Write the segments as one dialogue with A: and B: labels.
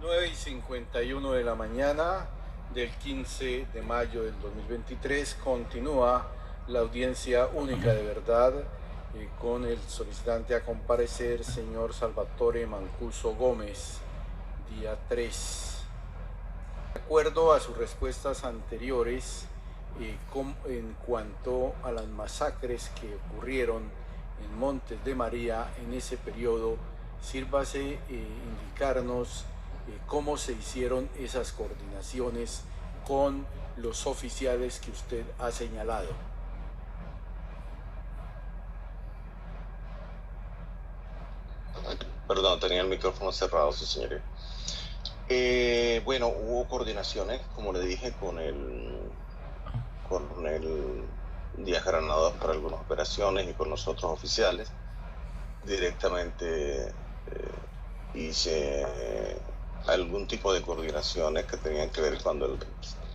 A: 9:51 de la mañana del 15 de mayo del 2023 continúa la audiencia única de verdad con el solicitante a comparecer, señor Salvatore Mancuso Gómez, día 3. De acuerdo a sus respuestas anteriores, en cuanto a las masacres que ocurrieron en Montes de María en ese periodo, sírvase indicarnos cómo se hicieron esas coordinaciones con los oficiales que usted ha señalado.
B: Perdón, tenía el micrófono cerrado, sí, señoría. Bueno, hubo coordinaciones, como le dije, con el Díaz Granados para algunas operaciones y con los otros oficiales. Directamente hice algún tipo de coordinaciones que tenían que ver con el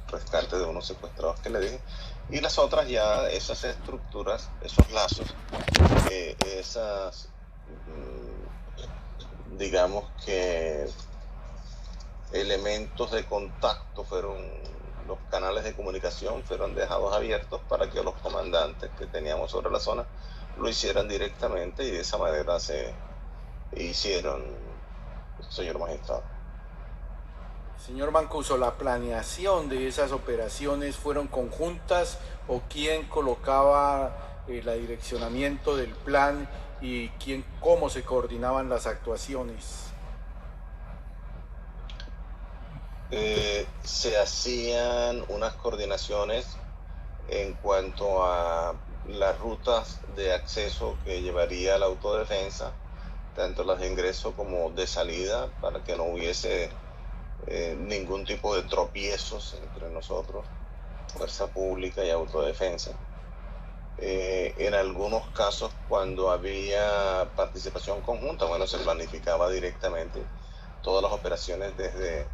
B: rescate de unos secuestrados que le dije. Y las otras ya, esas estructuras, esos lazos, digamos que elementos de contacto los canales de comunicación fueron dejados abiertos para que los comandantes que teníamos sobre la zona lo hicieran directamente, y de esa manera se hicieron, señor magistrado.
A: Señor Mancuso, ¿la planeación de esas operaciones fueron conjuntas o quién colocaba el direccionamiento del plan y cómo se coordinaban las actuaciones?
B: Se hacían unas coordinaciones en cuanto a las rutas de acceso que llevaría la autodefensa, tanto las de ingreso como de salida, para que no hubiese ningún tipo de tropiezos entre nosotros, fuerza pública y autodefensa. En algunos casos, cuando había participación conjunta, bueno, se planificaba directamente todas las operaciones desde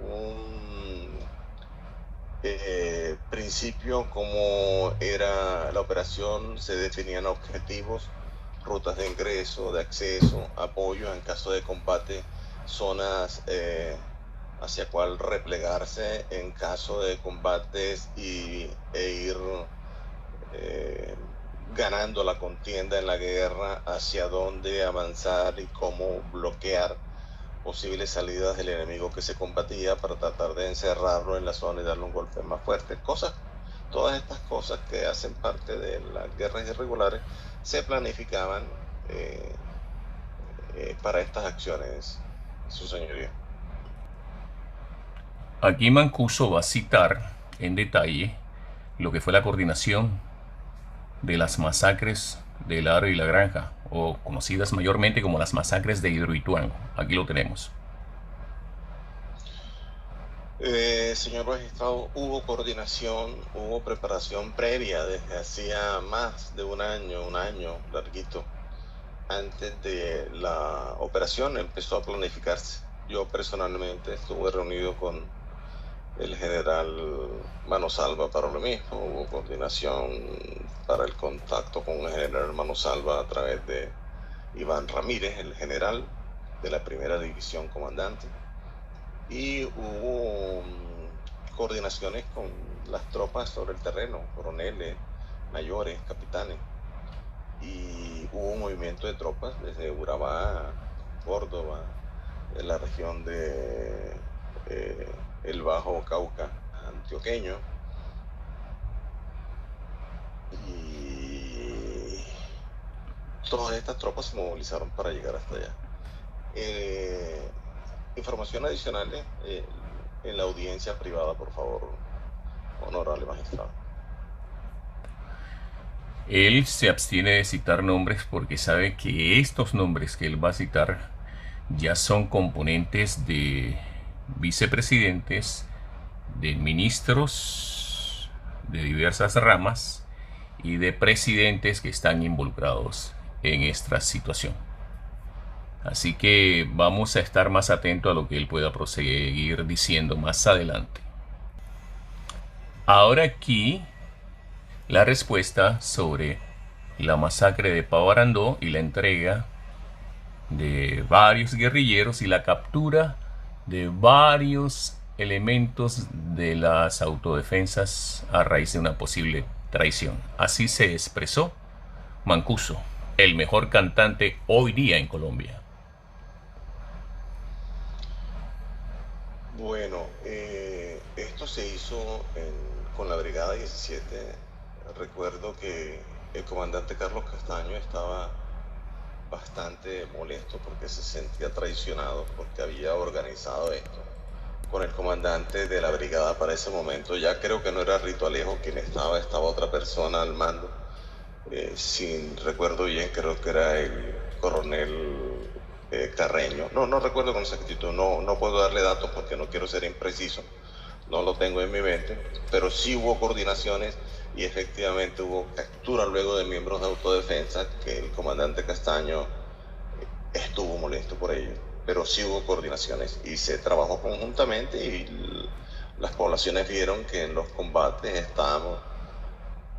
B: un principio, como era la operación, se definían objetivos, rutas de ingreso, de acceso, apoyo en caso de combate, zonas hacia cuál replegarse en caso de combates e ir ganando la contienda en la guerra, hacia dónde avanzar y cómo bloquear posibles salidas del enemigo que se combatía para tratar de encerrarlo en la zona y darle un golpe más fuerte. Todas estas cosas que hacen parte de las guerras irregulares se planificaban para estas acciones, su señoría.
C: Aquí Mancuso va a citar en detalle lo que fue la coordinación de las masacres de Lara y la Granja, o conocidas mayormente como las masacres de Hidroituango. Aquí lo tenemos.
B: Señor magistrado, hubo coordinación, hubo preparación previa desde hacía más de un año larguito. Antes de la operación empezó a planificarse. Yo personalmente estuve reunido con el general Manosalva para lo mismo. Hubo coordinación para el contacto con el general Manosalva a través de Iván Ramírez, el general de la primera división comandante. Y hubo coordinaciones con las tropas sobre el terreno, coroneles, mayores, capitanes. Y hubo un movimiento de tropas desde Urabá, Córdoba, en la región de el Bajo Cauca antioqueño, y todas estas tropas se movilizaron para llegar hasta allá. Información adicionales en la audiencia privada, por favor, honorable magistrado.
C: Él se abstiene de citar nombres porque sabe que estos nombres que él va a citar ya son componentes de vicepresidentes, de ministros de diversas ramas y de presidentes que están involucrados en esta situación. Así que vamos a estar más atentos a lo que él pueda proseguir diciendo más adelante. Ahora aquí la respuesta sobre la masacre de Pavo Arandó y la entrega de varios guerrilleros y la captura de varios elementos de las autodefensas a raíz de una posible traición. Así se expresó Mancuso, el mejor cantante hoy día en Colombia.
B: Bueno, esto se hizo con la Brigada 17. Recuerdo que el comandante Carlos Castaño estaba bastante molesto porque se sentía traicionado, porque había organizado esto con el comandante de la brigada para ese momento. Ya creo que no era Rito Alejo quien estaba otra persona al mando. Si recuerdo bien, creo que era el coronel Carreño. No recuerdo con exactitud, no puedo darle datos porque no quiero ser impreciso, no lo tengo en mi mente, pero sí hubo coordinaciones y efectivamente hubo captura luego de miembros de autodefensa, que el comandante Castaño estuvo molesto por ello, pero sí hubo coordinaciones y se trabajó conjuntamente y las poblaciones vieron que en los combates estábamos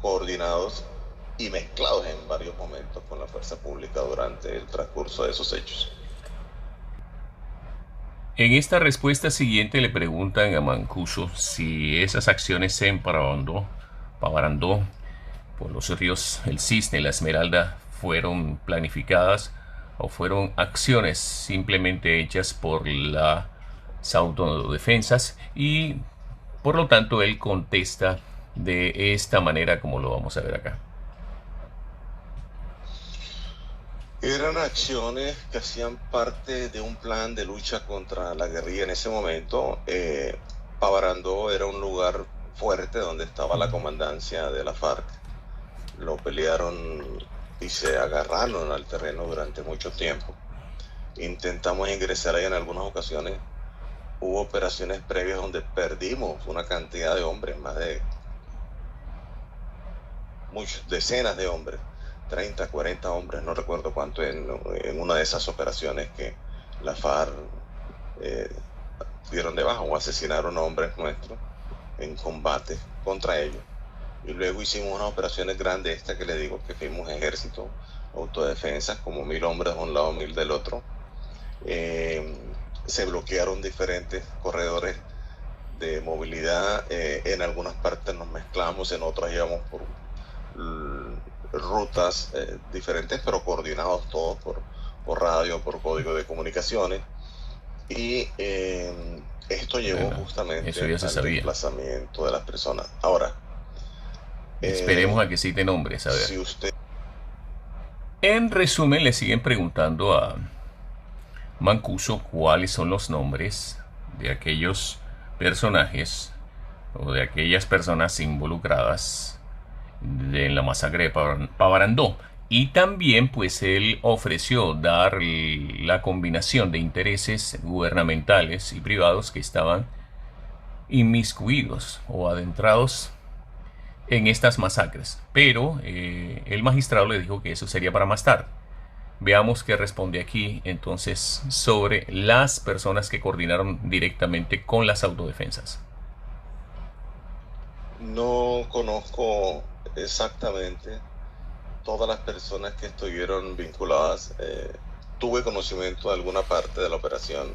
B: coordinados y mezclados en varios momentos con la fuerza pública durante el transcurso de esos hechos.
C: En esta respuesta siguiente le preguntan a Mancuso si esas acciones en Pavarandó, por los ríos El Cisne y La Esmeralda, fueron planificadas o fueron acciones simplemente hechas por las autodefensas, y por lo tanto él contesta de esta manera, como lo vamos a ver acá.
B: Eran acciones que hacían parte de un plan de lucha contra la guerrilla en ese momento. Pavarandó era un lugar fuerte donde estaba la comandancia de la FARC. Lo pelearon y se agarraron al terreno durante mucho tiempo. Intentamos ingresar ahí en algunas ocasiones. Hubo operaciones previas donde perdimos una cantidad de hombres, más de decenas de hombres, 30, 40 hombres, no recuerdo cuánto, en una de esas operaciones que la FARC dieron de baja o asesinaron a hombres nuestros en combate contra ellos. Y luego hicimos unas operaciones grandes, esta que le digo, que fuimos ejército, autodefensas, como 1000 hombres de un lado, 1000 del otro. Se bloquearon diferentes corredores de movilidad, en algunas partes nos mezclamos, en otras íbamos por rutas diferentes, pero coordinados todos por radio, por código de comunicaciones. Y esto llevó justamente al desplazamiento de las personas. Ahora,
C: esperemos a que cite nombres, a ver.
B: Si usted...
C: En resumen, le siguen preguntando a Mancuso cuáles son los nombres de aquellos personajes o de aquellas personas involucradas en la masacre de Pavarandó. Y también pues él ofreció dar la combinación de intereses gubernamentales y privados que estaban inmiscuidos o adentrados en estas masacres, pero el magistrado le dijo que eso sería para más tarde. Veamos qué responde aquí entonces sobre las personas que coordinaron directamente con las autodefensas.
B: No conozco exactamente todas las personas que estuvieron vinculadas. Tuve conocimiento de alguna parte de la operación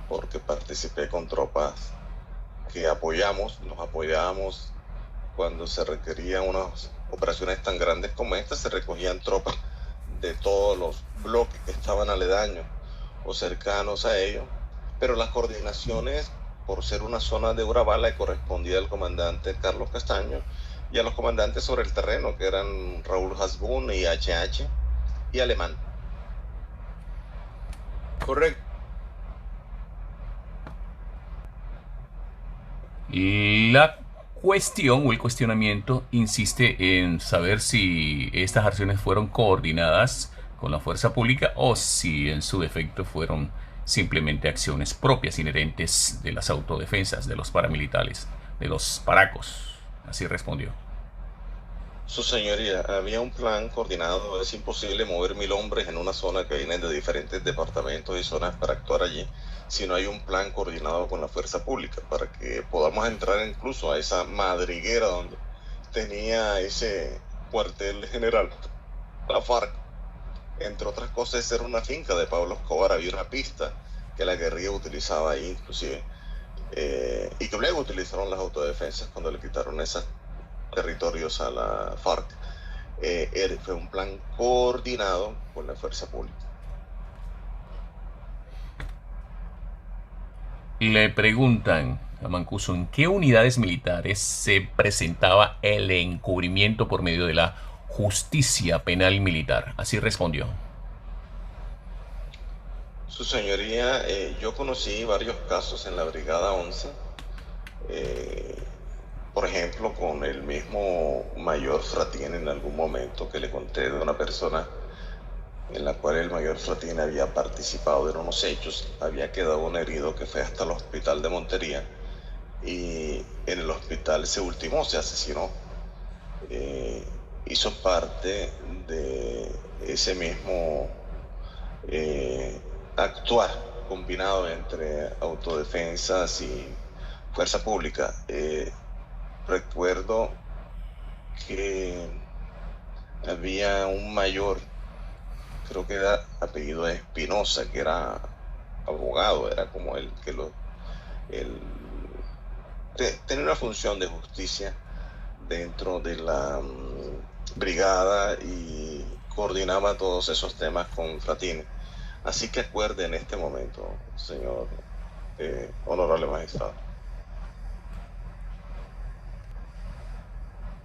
B: porque participé con tropas que nos apoyábamos cuando se requerían unas operaciones tan grandes como esta. Se recogían tropas de todos los bloques que estaban aledaños o cercanos a ellos, pero las coordinaciones, por ser una zona de Urabá, le correspondía al comandante Carlos Castaño y a los comandantes sobre el terreno, que eran Raúl Hasbún y HH y Alemán.
A: Correcto.
C: La cuestión o el cuestionamiento insiste en saber si estas acciones fueron coordinadas con la fuerza pública o si en su defecto fueron simplemente acciones propias inherentes de las autodefensas, de los paramilitares, de los paracos. Así respondió.
B: Su señoría, había un plan coordinado. Es imposible mover 1000 hombres en una zona que vienen de diferentes departamentos y zonas para actuar allí si no hay un plan coordinado con la fuerza pública, para que podamos entrar incluso a esa madriguera donde tenía ese cuartel general la FARC. Entre otras cosas, era una finca de Pablo Escobar, había una pista que la guerrilla utilizaba ahí inclusive, y que luego utilizaron las autodefensas cuando le quitaron esos territorios a la FARC. Fue un plan coordinado con la fuerza pública.
C: Le preguntan a Mancuso en qué unidades militares se presentaba el encubrimiento por medio de la justicia penal militar. Así respondió.
B: Su señoría, yo conocí varios casos en la Brigada 11, por ejemplo, con el mismo mayor Fratín en algún momento, que le conté de una persona en la cual el mayor Fratín había participado de unos hechos, había quedado un herido que fue hasta el hospital de Montería, y en el hospital se ultimó, se asesinó. Hizo parte de ese mismo actuar combinado entre autodefensas y fuerza pública. Recuerdo que había un mayor, creo que era apellido Espinosa, que era abogado, era como el que tenía una función de justicia dentro de la brigada y coordinaba todos esos temas con Fratini. Así que acuerde en este momento, señor honorable magistrado.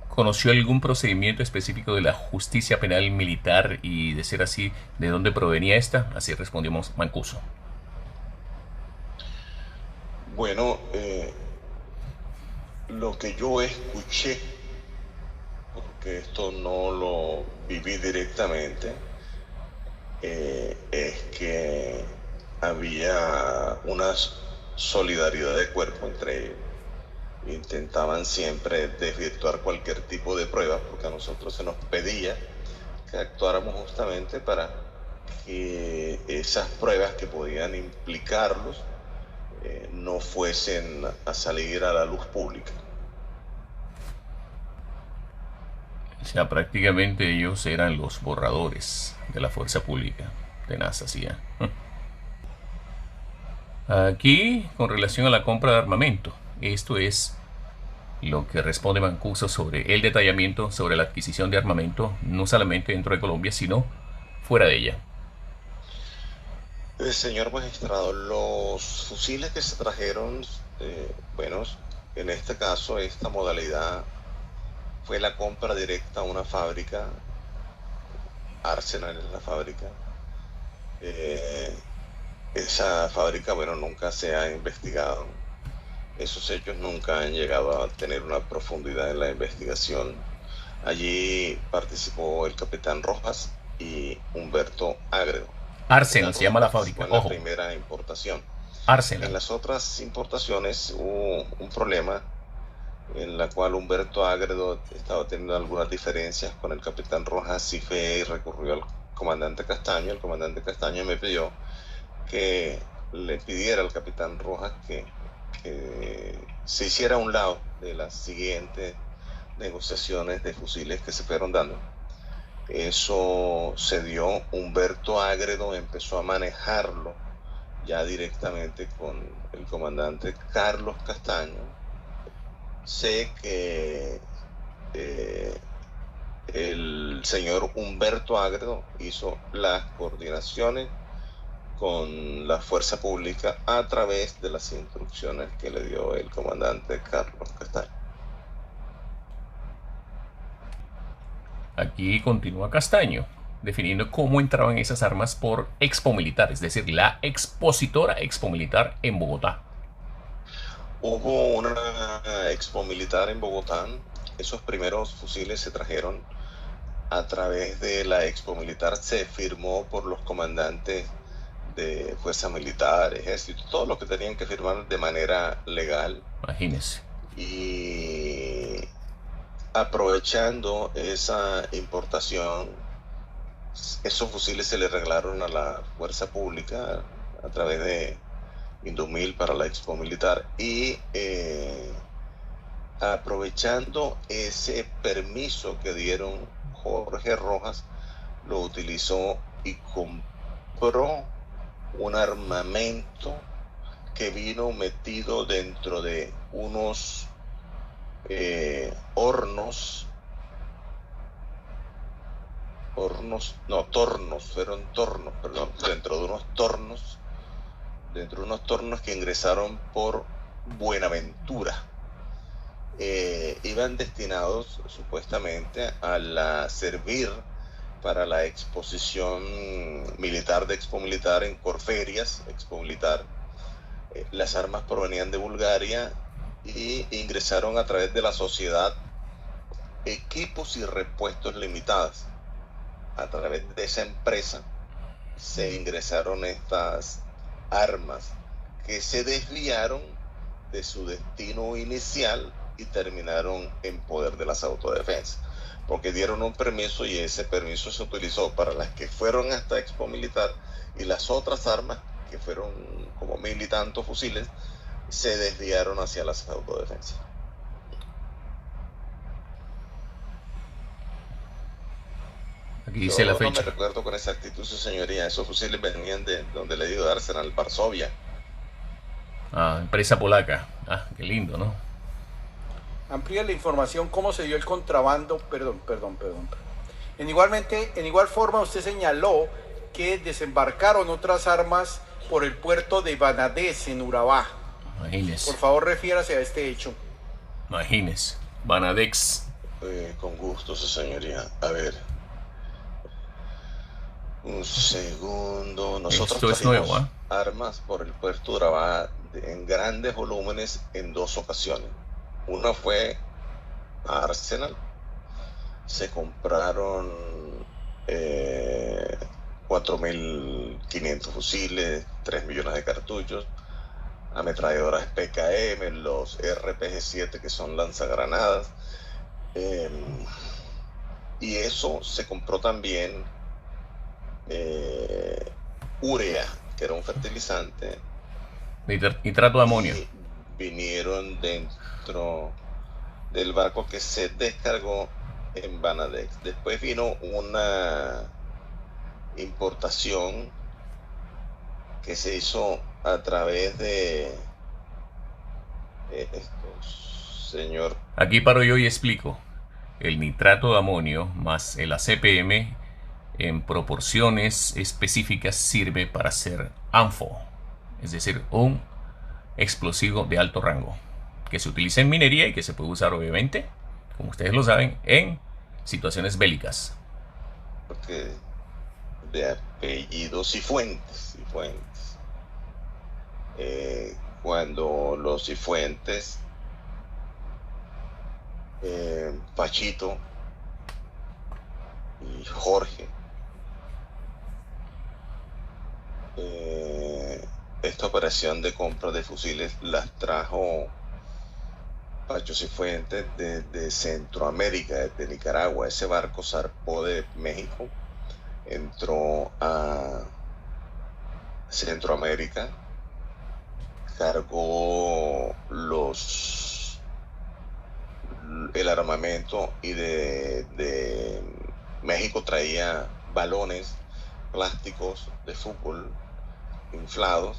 C: ¿Conoció algún procedimiento específico de la justicia penal militar y, de ser así, de dónde provenía esta? Así respondió Mancuso.
B: Bueno, lo que yo escuché, porque esto no lo viví directamente, es que había una solidaridad de cuerpo entre ellos. Intentaban siempre desvirtuar cualquier tipo de prueba, porque a nosotros se nos pedía que actuáramos justamente para que esas pruebas que podían implicarlos no fuesen a salir a la luz pública.
C: O sea, prácticamente ellos eran los borradores de la fuerza pública. Tenaz hacía. Aquí, con relación a la compra de armamento, esto es lo que responde Mancuso sobre el detallamiento sobre la adquisición de armamento, no solamente dentro de Colombia, sino fuera de ella.
B: Señor magistrado, los fusiles que se trajeron, bueno, en este caso esta modalidad fue la compra directa a una fábrica. Arsenal es la fábrica. Esa fábrica, bueno, nunca se ha investigado. Esos hechos nunca han llegado a tener una profundidad en la investigación. Allí participó el capitán Rojas y Humberto Ágredo.
C: Arsenal se llama la fábrica.
B: En la primera importación.
C: Arsenal.
B: En las otras importaciones hubo un problema en la cual Humberto Ágredo estaba teniendo algunas diferencias con el capitán Rojas y fue y recurrió al comandante Castaño. El comandante Castaño me pidió que le pidiera al capitán Rojas que se hiciera a un lado de las siguientes negociaciones de fusiles que se fueron dando. Eso se dio. Humberto Ágredo empezó a manejarlo ya directamente con el comandante Carlos Castaño. Sé que el señor Humberto Ágredo hizo las coordinaciones con la fuerza pública a través de las instrucciones que le dio el comandante Carlos Castaño.
C: Aquí continúa Castaño, definiendo cómo entraban esas armas por Expo Militar, es decir, la expositora Expo Militar en Bogotá.
B: Hubo una Expo Militar en Bogotá. Esos primeros fusiles se trajeron a través de la Expo Militar. Se firmó por los comandantes de Fuerza Militar, Ejército, todos los que tenían que firmar de manera legal.
C: Imagínense.
B: Y aprovechando esa importación, esos fusiles se le regalaron a la fuerza pública a través de Indumil para la Expo Militar, y aprovechando ese permiso que dieron, Jorge Rojas lo utilizó y compró un armamento que vino metido dentro de unos dentro de unos tornos que ingresaron por Buenaventura. Iban destinados supuestamente a servir para la exposición militar de Expo Militar en Corferias, Expo Militar. Las armas provenían de Bulgaria y ingresaron a través de la sociedad Equipos y Repuestos Limitadas. A través de esa empresa se ingresaron estas armas que se desviaron de su destino inicial y terminaron en poder de las autodefensas, porque dieron un permiso y ese permiso se utilizó para las que fueron hasta Expo Militar, y las otras armas, que fueron como 1000 y tantos fusiles, se desviaron hacia las autodefensas.
C: Aquí dice la fecha.
B: No me recuerdo con exactitud, su señoría. Esos fusiles venían de donde le digo, de Arsenal, Varsovia.
C: Empresa polaca. Qué lindo, ¿no?
A: Amplía la información cómo se dio el contrabando. Perdón. En igual forma usted señaló que desembarcaron otras armas por el puerto de Vanadés en Urabá.
C: Imagínese.
A: Por favor, refiérase a este hecho.
C: Imagínese. Vanadex.
B: Con gusto, su señoría. A ver. Un segundo. Nosotros
C: Esto es nuevo,
B: armas por el puerto de Urabá en grandes volúmenes en 2 ocasiones. Una fue a Arsenal. Se compraron 4.500 fusiles, 3 millones de cartuchos, ametralladoras PKM, los RPG-7 que son lanzagranadas. Y eso se compró también urea, que era un fertilizante.
C: Nitrato de amonio.
B: Y vinieron dentro del barco que se descargó en Banadex. Después vino una importación que se hizo a través de señor.
C: Aquí paro yo y explico. El nitrato de amonio más el ACPM en proporciones específicas sirve para hacer ANFO, es decir, un explosivo de alto rango que se utiliza en minería y que se puede usar, obviamente, como ustedes lo saben, en situaciones bélicas.
B: Porque de apellido Cifuentes. Cuando los Cifuentes, Pachito y Jorge, esta operación de compra de fusiles las trajo Pacho Cifuentes desde Centroamérica, desde Nicaragua. Ese barco zarpó de México, entró a Centroamérica, cargó el armamento y de México traía balones plásticos de fútbol inflados,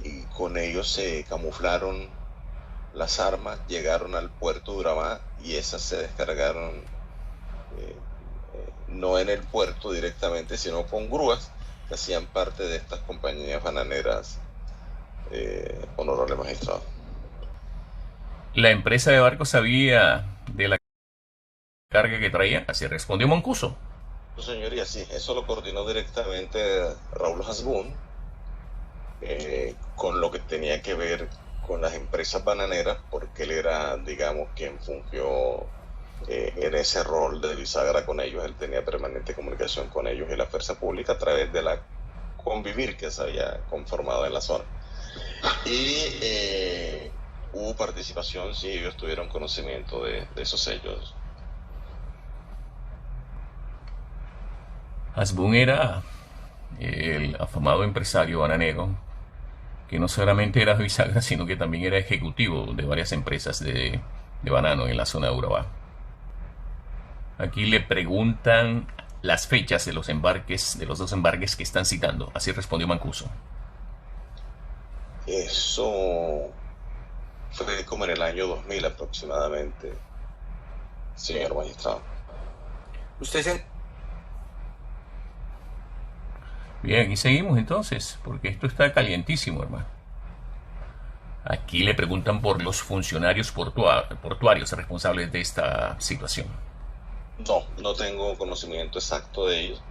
B: y con ellos se camuflaron las armas, llegaron al puerto de Urabá y esas se descargaron no en el puerto directamente, sino con grúas que hacían parte de estas compañías bananeras, honorable magistrado.
C: La empresa de barcos sabía de la carga que traía, así respondió Mancuso.
B: Señoría, sí, eso lo coordinó directamente Raúl Hasbún, con lo que tenía que ver con las empresas bananeras, porque él era, digamos, quien fungió en ese rol de bisagra con ellos. Él tenía permanente comunicación con ellos y la fuerza pública a través de la convivir que se había conformado en la zona. Y hubo participación, sí, ellos tuvieron conocimiento de esos hechos.
C: Hasbún era el afamado empresario bananero, que no solamente era bisagra, sino que también era ejecutivo de varias empresas de banano en la zona de Urabá. Aquí le preguntan las fechas de los embarques, de los dos embarques que están citando. Así respondió Mancuso.
B: Eso fue como en el año 2000 aproximadamente, señor magistrado.
A: Usted se...
C: Bien, y seguimos entonces, porque esto está calientísimo, hermano. Aquí le preguntan por los funcionarios portuarios responsables de esta situación.
B: No tengo conocimiento exacto de ellos.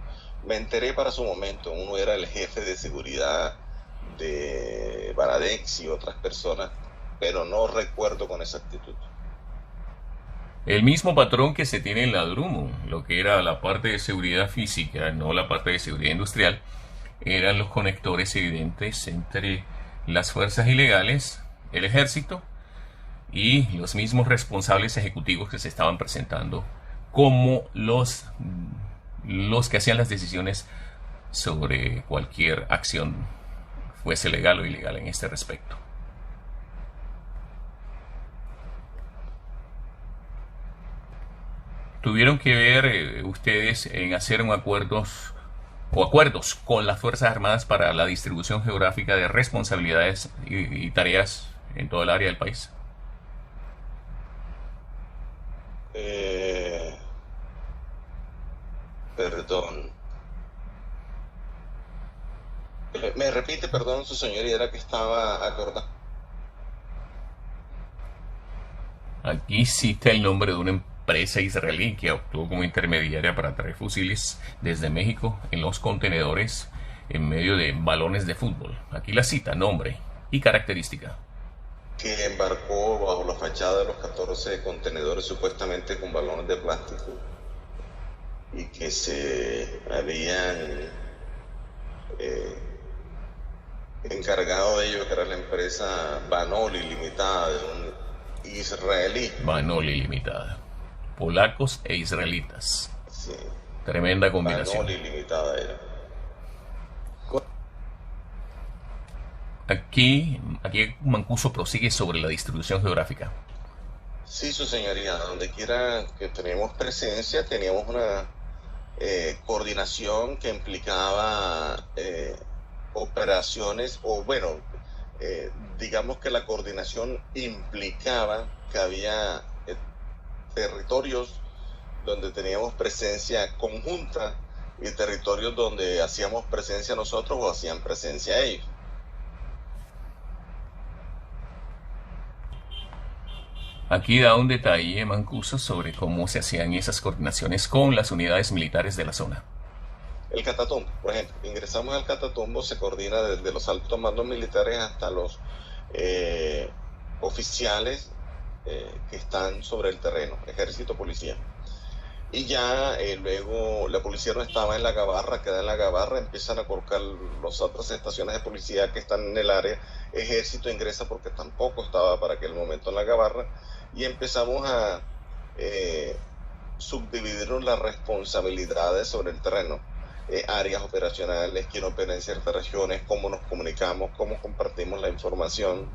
B: Me enteré para su momento. Uno era el jefe de seguridad de Baradex y otras personas, pero no recuerdo con exactitud.
C: El mismo patrón que se tiene en la Drummond, lo que era la parte de seguridad física, no la parte de seguridad industrial, eran los conectores evidentes entre las fuerzas ilegales, el ejército y los mismos responsables ejecutivos que se estaban presentando como los que hacían las decisiones sobre cualquier acción, fuese legal o ilegal en este respecto. ¿Tuvieron que ver ustedes en hacer acuerdos con las Fuerzas Armadas para la distribución geográfica de responsabilidades y tareas en todo el área del país?
B: Perdón. Me repite, perdón, su señoría, era que estaba acordando.
C: Aquí cita el nombre de una empresa israelí que actuó como intermediaria para traer fusiles desde México en los contenedores en medio de balones de fútbol. Aquí la cita, nombre y característica.
B: Que embarcó bajo la fachada de los 14 contenedores supuestamente con balones de plástico y que se habían encargado de ello, que era la empresa Vanoli Limitada, de un israelí.
C: Vanoli Limitada. Polacos e israelitas.
B: Sí.
C: Tremenda combinación.
B: Vanoli Limitada era.
C: Aquí Mancuso prosigue sobre la distribución geográfica.
B: Sí, su señoría, donde quiera que tenemos presencia, teníamos una coordinación que implicaba operaciones, o bueno, digamos que la coordinación implicaba que había territorios donde teníamos presencia conjunta y territorios donde hacíamos presencia nosotros o hacían presencia ellos.
C: Aquí da un detalle Mancuso sobre cómo se hacían esas coordinaciones con las unidades militares de la zona.
B: El Catatumbo, por ejemplo, ingresamos al Catatumbo, se coordina desde los altos mandos militares hasta los oficiales que están sobre el terreno, ejército, policía. Y ya luego la policía no estaba en la Gabarra, queda en la Gabarra, empiezan a colocar las otras estaciones de policía que están en el área, ejército ingresa porque tampoco estaba para aquel momento en la Gabarra, y empezamos a subdividirnos las responsabilidades sobre el terreno. Áreas operacionales, quién opera en ciertas regiones, cómo nos comunicamos, cómo compartimos la información,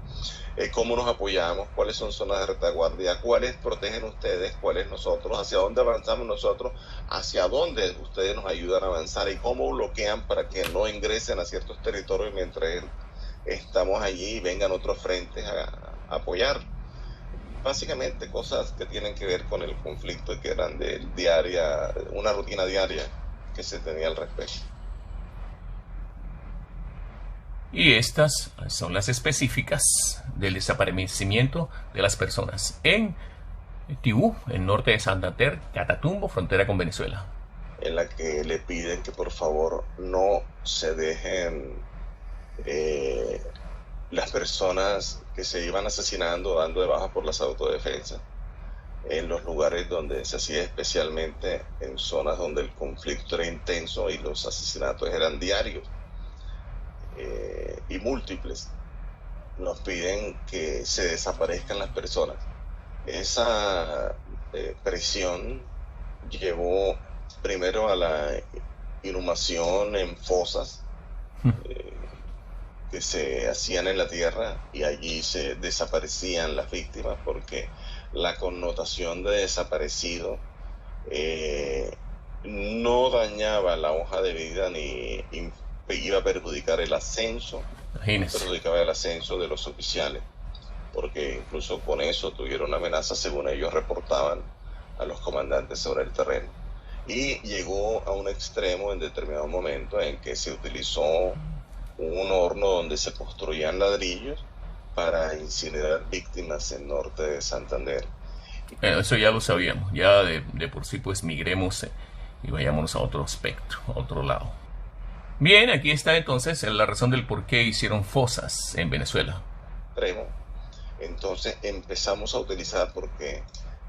B: cómo nos apoyamos, cuáles son zonas de retaguardia, cuáles protegen ustedes, cuáles nosotros, hacia dónde avanzamos nosotros, hacia dónde ustedes nos ayudan a avanzar y cómo bloquean para que no ingresen a ciertos territorios mientras estamos allí y vengan otros frentes a apoyar. Básicamente cosas que tienen que ver con el conflicto y que eran una rutina diaria que se tenía al respecto.
C: Y estas son las específicas del desaparecimiento de las personas en Tibú, en norte de Santander, Catatumbo, frontera con Venezuela.
B: En la que le piden que por favor no se dejen las personas que se iban asesinando, dando de baja por las autodefensas, en los lugares donde se hacía, especialmente en zonas donde el conflicto era intenso y los asesinatos eran diarios y múltiples. Nos piden que se desaparezcan las personas. Esa presión llevó primero a la inhumación en fosas que se hacían en la tierra, y allí se desaparecían las víctimas, porque la connotación de desaparecido no dañaba la hoja de vida ni iba a perjudicar el ascenso,
C: Imagínense.
B: perjudicaba el ascenso de los oficiales, porque incluso con eso tuvieron amenazas, según ellos reportaban a los comandantes sobre el terreno. Y llegó a un extremo en determinado momento en que se utilizó un horno donde se construían ladrillos para incinerar víctimas en norte de Santander.
C: Bueno, eso ya lo sabíamos. Ya de por sí, pues migremos y vayámonos a otro aspecto, a otro lado. Bien, aquí está entonces la razón del por qué hicieron fosas en Venezuela.
B: Extremo. Entonces empezamos a utilizar, porque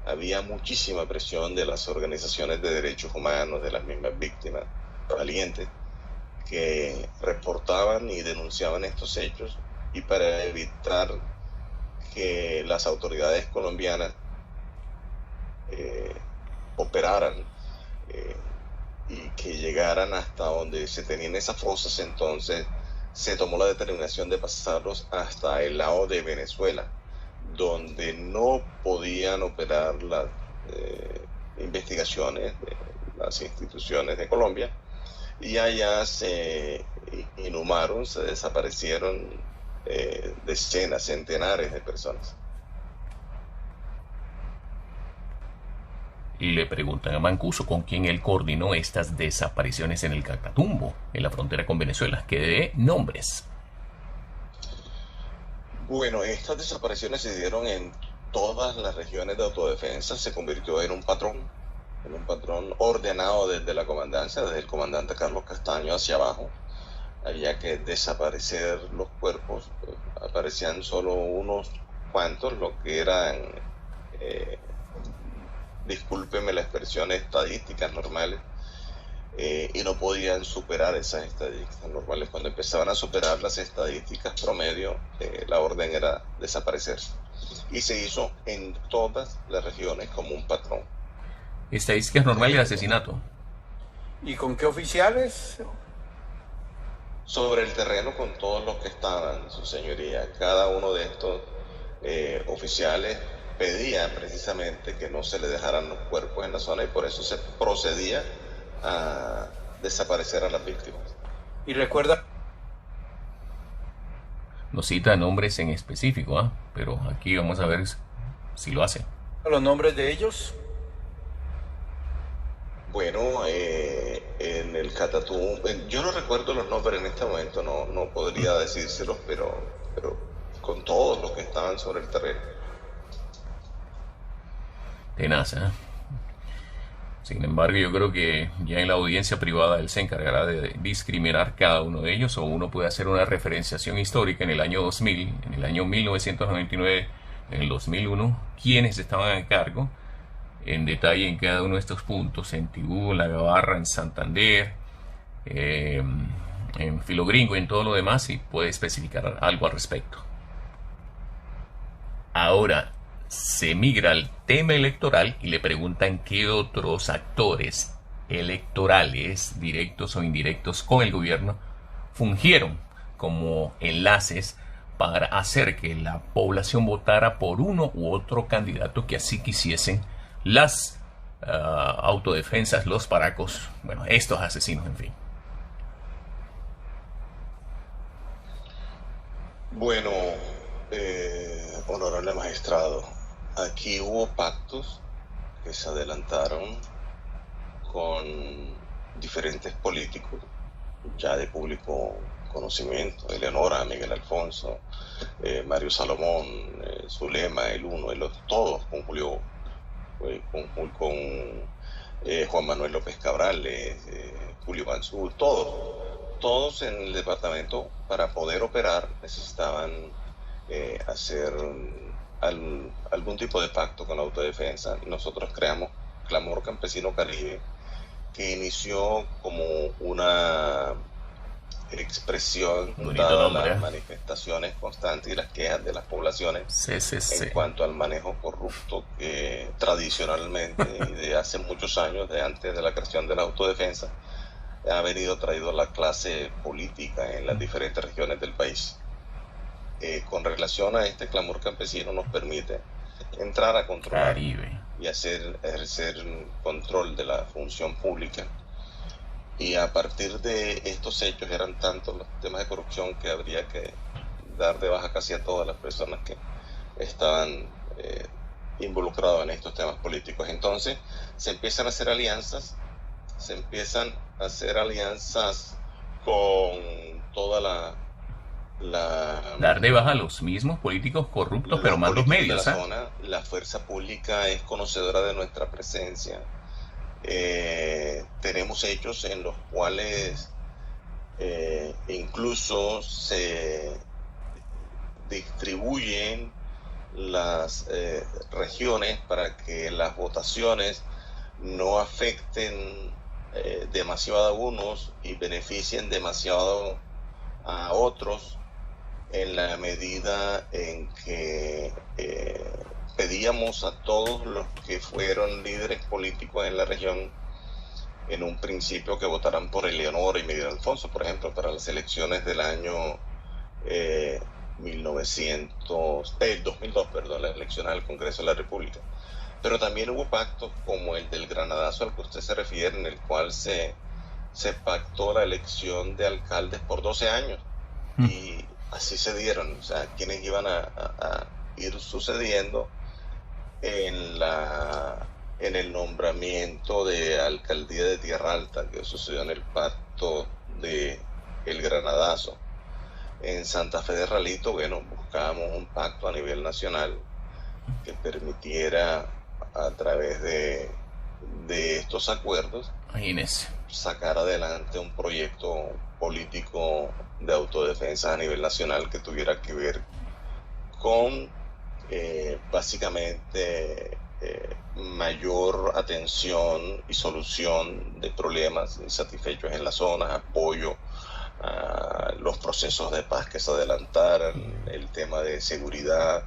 B: había muchísima presión de las organizaciones de derechos humanos, de las mismas víctimas valientes, que reportaban y denunciaban estos hechos, y para evitar que las autoridades colombianas operaran y que llegaran hasta donde se tenían esas fosas, entonces se tomó la determinación de pasarlos hasta el lado de Venezuela, donde no podían operar las investigaciones de las instituciones de Colombia, y allá se inhumaron, se desaparecieron decenas, centenares de personas.
C: Le preguntan a Mancuso con quién él coordinó estas desapariciones en el Catatumbo, en la frontera con Venezuela, que dé nombres.
B: Bueno, estas desapariciones se dieron en todas las regiones de autodefensa. Se convirtió en un patrón ordenado desde la comandancia, desde el comandante Carlos Castaño hacia abajo. Había que desaparecer los cuerpos. Aparecían solo unos cuantos, lo que eran, discúlpeme la expresión, estadísticas normales, y no podían superar esas estadísticas normales. Cuando empezaban a superar las estadísticas promedio, la orden era desaparecerse. Y se hizo en todas las regiones como un patrón.
C: Estadísticas normales de asesinato.
A: ¿Y con qué oficiales?
B: Sobre el terreno, con todos los que estaban, su señoría. Cada uno de estos oficiales pedía precisamente que no se le dejaran los cuerpos en la zona, y por eso se procedía a desaparecer a las víctimas.
A: Y recuerda,
C: No cita nombres en específico, pero aquí vamos a ver si lo hace.
A: los nombres de ellos.
B: Bueno, en el Catatumbo, yo no recuerdo los nombres en este momento, no podría decírselos, pero con todos los que estaban sobre el terreno.
C: Tenaz, ¿eh? Sin embargo, yo creo que ya en la audiencia privada él se encargará de discriminar cada uno de ellos, o uno puede hacer una referenciación histórica en el año 2000, en el año 1999, en el 2001, quiénes estaban a cargo en detalle en cada uno de estos puntos, en Tibú, en La Gabarra, en Santander, en Filogringo y en todo lo demás, y puede especificar algo al respecto. Ahora se migra al tema electoral y le preguntan qué otros actores electorales, directos o indirectos con el gobierno, fungieron como enlaces para hacer que la población votara por uno u otro candidato que así quisiesen las autodefensas, los paracos, bueno, estos asesinos, en fin.
B: Bueno, honorable magistrado, aquí hubo pactos que se adelantaron con diferentes políticos ya de público conocimiento: Eleonora, Miguel Alfonso, Mario Salomón, Zulema, el Uno, todos, con Julio, con Juan Manuel López Cabrales, Julio Mansur, todos en el departamento. Para poder operar necesitaban hacer algún tipo de pacto con la autodefensa. Nosotros creamos Clamor Campesino Caribe, que inició como una expresión dada las manifestaciones constantes y las quejas de las poblaciones en cuanto al manejo corrupto que tradicionalmente y de hace muchos años, de antes de la creación de la autodefensa, ha venido traído a la clase política en las diferentes regiones del país. Con relación a este clamor campesino, nos permite entrar a controlar y ejercer control de la función pública. Y a partir de estos hechos eran tantos los temas de corrupción que habría que dar de baja casi a todas las personas que estaban involucrados en estos temas políticos. Entonces se empiezan a hacer alianzas con toda
C: dar de baja a los mismos políticos corruptos, pero más los medios.
B: De la zona. La fuerza pública es conocedora de nuestra presencia. Tenemos hechos en los cuales incluso se distribuyen las regiones para que las votaciones no afecten demasiado a unos y beneficien demasiado a otros, en la medida en que pedíamos a todos los que fueron líderes políticos en la región en un principio que votaran por Eleonora y Miguel Alfonso, por ejemplo, para las elecciones del año 2002, las elecciones al Congreso de la República. Pero también hubo pactos como el del Granadazo al que usted se refiere, en el cual se pactó la elección de alcaldes por 12 años. Y así se dieron, o sea, quienes iban a ir sucediendo en el nombramiento de alcaldía de Tierra Alta, que sucedió en el pacto de el Granadazo. En Santa Fe de Ralito, bueno, buscábamos un pacto a nivel nacional que permitiera, a través de estos acuerdos, sacar adelante un proyecto político de autodefensa a nivel nacional que tuviera que ver con básicamente mayor atención y solución de problemas insatisfechos en las zonas, apoyo a los procesos de paz que se adelantaran, el tema de seguridad,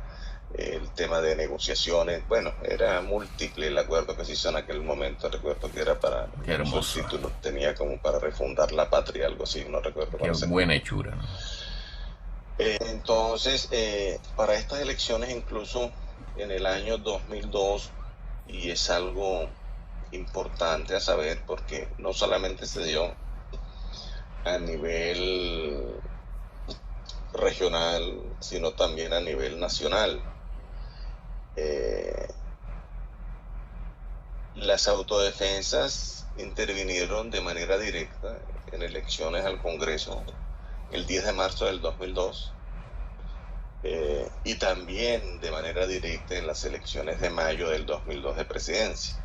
B: el tema de negociaciones. Bueno, era múltiple el acuerdo que se hizo en aquel momento. Recuerdo que era para, el título tenía como para refundar la patria, algo así, no recuerdo.
C: Qué buena hechura, ¿no?
B: Entonces, para estas elecciones, incluso en el año 2002, y es algo importante a saber porque no solamente se dio a nivel regional, sino también a nivel nacional. Las autodefensas intervinieron de manera directa en elecciones al Congreso el 10 de marzo del 2002 y también de manera directa en las elecciones de mayo del 2002 de presidencia.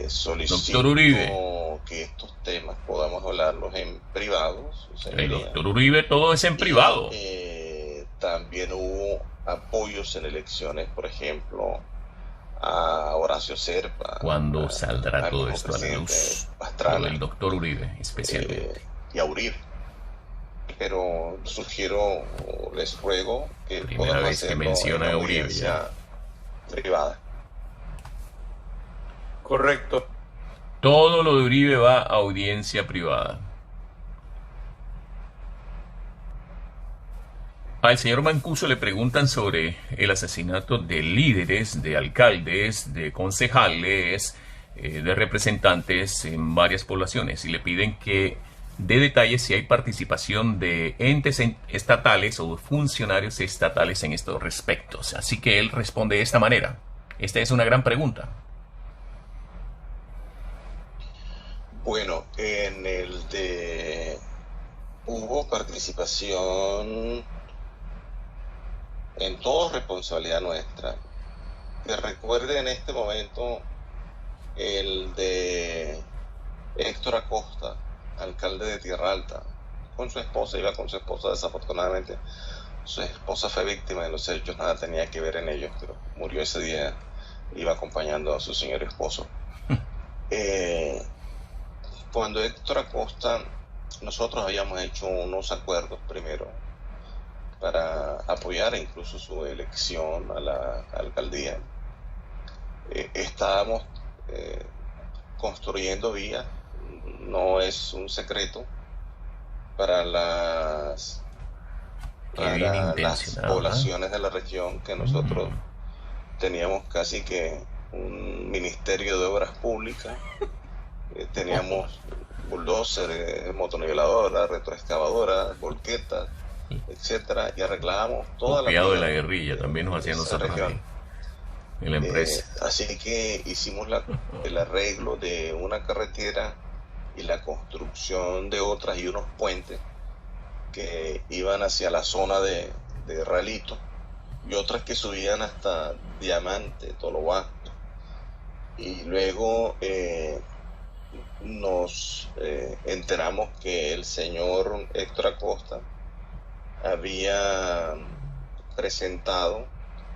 B: Solicito que estos temas podamos hablarlos en privado.
C: Doctor Uribe, todo es en privado.
B: También hubo apoyos en elecciones, por ejemplo, a Horacio Serpa.
C: ¿Cuándo saldrá todo esto a la luz?
B: Pastrana,
C: el doctor Uribe, especialmente.
B: Y a Uribe. Pero sugiero, les ruego que
C: primera vez que menciona a Uribe ya
B: privada.
A: Correcto.
C: Todo lo de Uribe va a audiencia privada. Al señor Mancuso le preguntan sobre el asesinato de líderes, de alcaldes, de concejales, de representantes en varias poblaciones y le piden que dé detalles si hay participación de entes estatales o funcionarios estatales en estos respectos. Así que él responde de esta manera. Esta es una gran pregunta.
B: Bueno, en el de hubo participación en todo, responsabilidad nuestra. Que recuerde en este momento el de Héctor Acosta, alcalde de Tierra Alta, con su esposa, iba con su esposa, desafortunadamente su esposa fue víctima de los hechos, nada tenía que ver en ellos, pero murió ese día, iba acompañando a su señor esposo. Cuando Héctor Acosta, nosotros habíamos hecho unos acuerdos primero para apoyar incluso su elección a la alcaldía. Estábamos construyendo vías, no es un secreto, para las poblaciones de la región que nosotros teníamos casi que un ministerio de obras públicas. Teníamos bulldozer, motoniveladoras, retroexcavadoras, volquetas, etcétera, y arreglábamos toda la
C: Copiado de la guerrilla, también nos hacían nosotros aquí, en la empresa.
B: Así que hicimos el arreglo de una carretera y la construcción de otras y unos puentes que iban hacia la zona de Ralito y otras que subían hasta Diamante, Tolobá. Y luego nos enteramos que el señor Héctor Acosta había presentado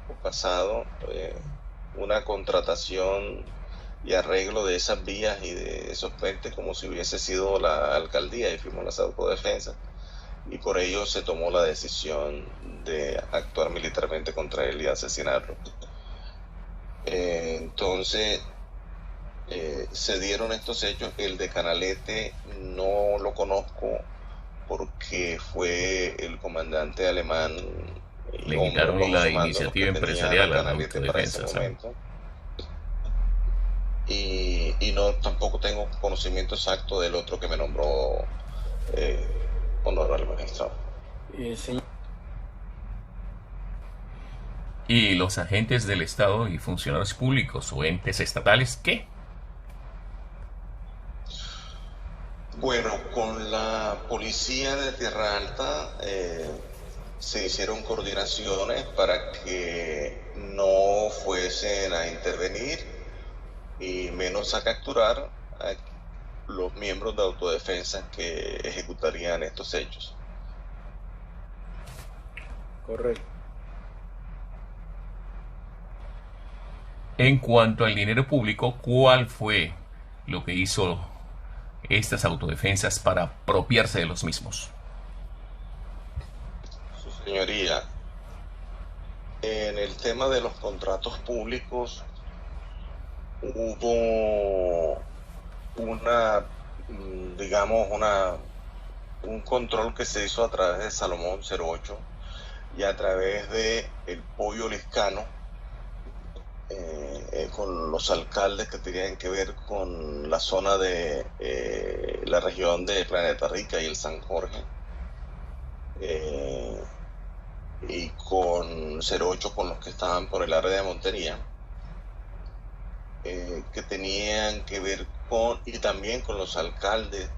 B: o pasado una contratación y arreglo de esas vías y de esos puentes como si hubiese sido la alcaldía, y fuimos las autodefensas, y por ello se tomó la decisión de actuar militarmente contra él y asesinarlo. Entonces se dieron estos hechos. El de Canalete no lo conozco porque fue el comandante alemán.
C: Le quitaron la iniciativa empresarial a la autodefensa,
B: y no, tampoco tengo conocimiento exacto del otro que me nombró honorable magistrado.
A: Señor.
C: ¿Y los agentes del Estado y funcionarios públicos o entes estatales qué?
B: Bueno, con la policía de Tierra Alta se hicieron coordinaciones para que no fuesen a intervenir y menos a capturar a los miembros de autodefensa que ejecutarían estos hechos.
A: Correcto.
C: En cuanto al dinero público, ¿cuál fue lo que hizo estas autodefensas para apropiarse de los mismos?
B: Su señoría, en el tema de los contratos públicos hubo un control que se hizo a través de Salomón 08 y a través de el Pollo Liscano, con los alcaldes que tenían que ver con la zona de la región de Planeta Rica y el San Jorge, y con 08 con los que estaban por el área de Montería, que tenían que ver con, y también con los alcaldes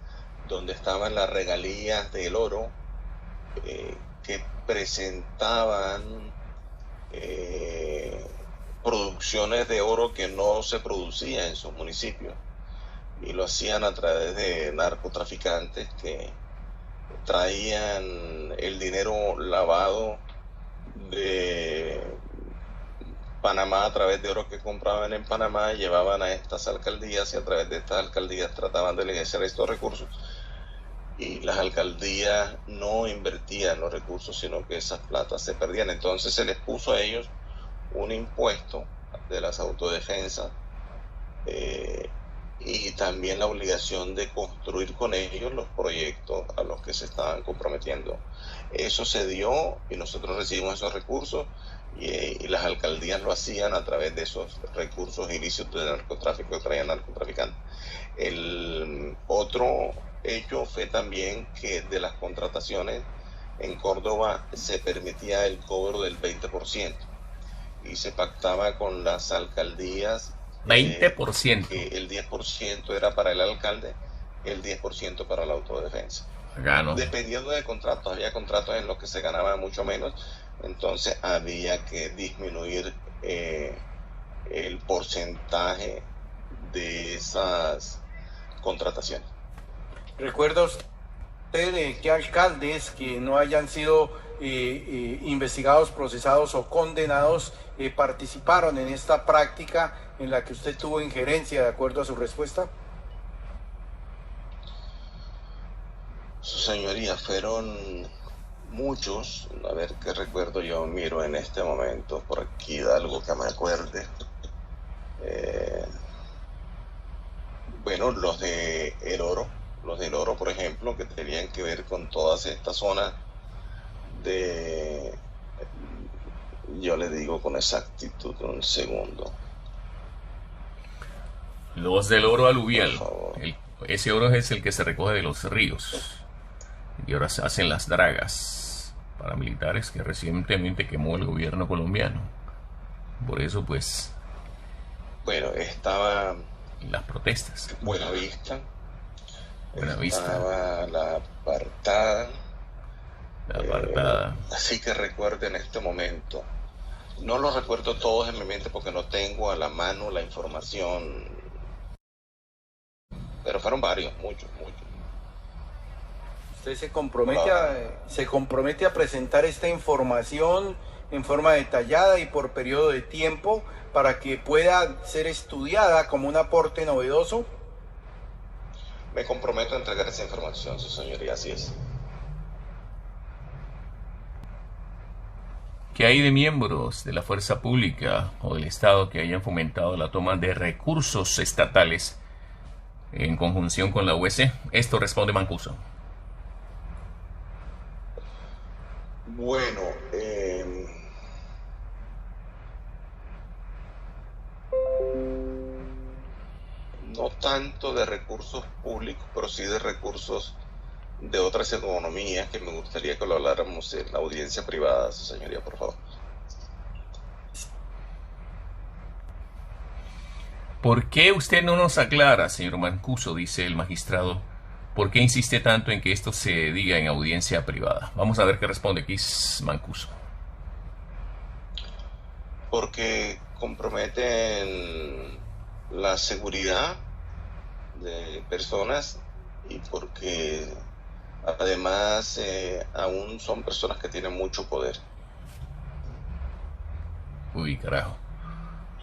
B: donde estaban las regalías del oro, que presentaban producciones de oro que no se producía en sus municipios, y lo hacían a través de narcotraficantes que traían el dinero lavado de Panamá a través de oro que compraban en Panamá, llevaban a estas alcaldías, y a través de estas alcaldías trataban de legalizar estos recursos, y las alcaldías no invertían los recursos, sino que esas platas se perdían. Entonces se les puso a ellos un impuesto de las autodefensas, y también la obligación de construir con ellos los proyectos a los que se estaban comprometiendo. Eso se dio y nosotros recibimos esos recursos, y las alcaldías lo hacían a través de esos recursos ilícitos de narcotráfico que traían narcotraficantes. El otro hecho fue también que de las contrataciones en Córdoba se permitía el cobro del 20%. Y se pactaba con las alcaldías
C: 20%.
B: Que el 10% era para el alcalde, el 10% para la autodefensa.
C: Gano.
B: Dependiendo de contratos, había contratos en los que se ganaba mucho menos, entonces había que disminuir el porcentaje de esas contrataciones.
A: ¿Recuerda usted qué alcaldes que no hayan sido investigados, procesados o condenados participaron en esta práctica en la que usted tuvo injerencia, de acuerdo a su respuesta?
B: Su señoría, fueron muchos. A ver qué recuerdo yo, miro en este momento por aquí de algo que me acuerde. Bueno, los del oro, por ejemplo, que tenían que ver con todas estas zonas de, yo le digo con exactitud, un segundo,
C: Los del oro
B: por
C: aluvial.
B: favor.
C: Ese oro es el que se recoge de los ríos. Y ahora se hacen las dragas paramilitares que recientemente quemó el gobierno colombiano. Por eso, pues,
B: Bueno, estaba
C: las protestas.
B: Buenavista,
C: Buenavista,
B: estaba La Apartada,
C: la apartada.
B: así que recuerdo en este momento. No los recuerdo todos en mi mente porque no tengo a la mano la información, pero fueron varios, muchos, muchos.
A: ¿Usted se compromete a presentar esta información en forma detallada y por periodo de tiempo para que pueda ser estudiada como un aporte novedoso?
B: Me comprometo a entregar esa información, su señoría, así es.
C: ¿Qué hay de miembros de la fuerza pública o del Estado que hayan fomentado la toma de recursos estatales en conjunción con la UEC? Esto responde Mancuso.
B: Bueno, no tanto de recursos públicos, pero sí de recursos de otras economías que me gustaría que lo habláramos en la audiencia privada, su señoría, por favor.
C: ¿Por qué usted no nos aclara, señor Mancuso? Dice el magistrado. ¿Por qué insiste tanto en que esto se diga en audiencia privada? Vamos a ver qué responde Kiss Mancuso.
B: Porque comprometen la seguridad de personas y porque además aún son personas que tienen mucho poder.
C: Uy, carajo.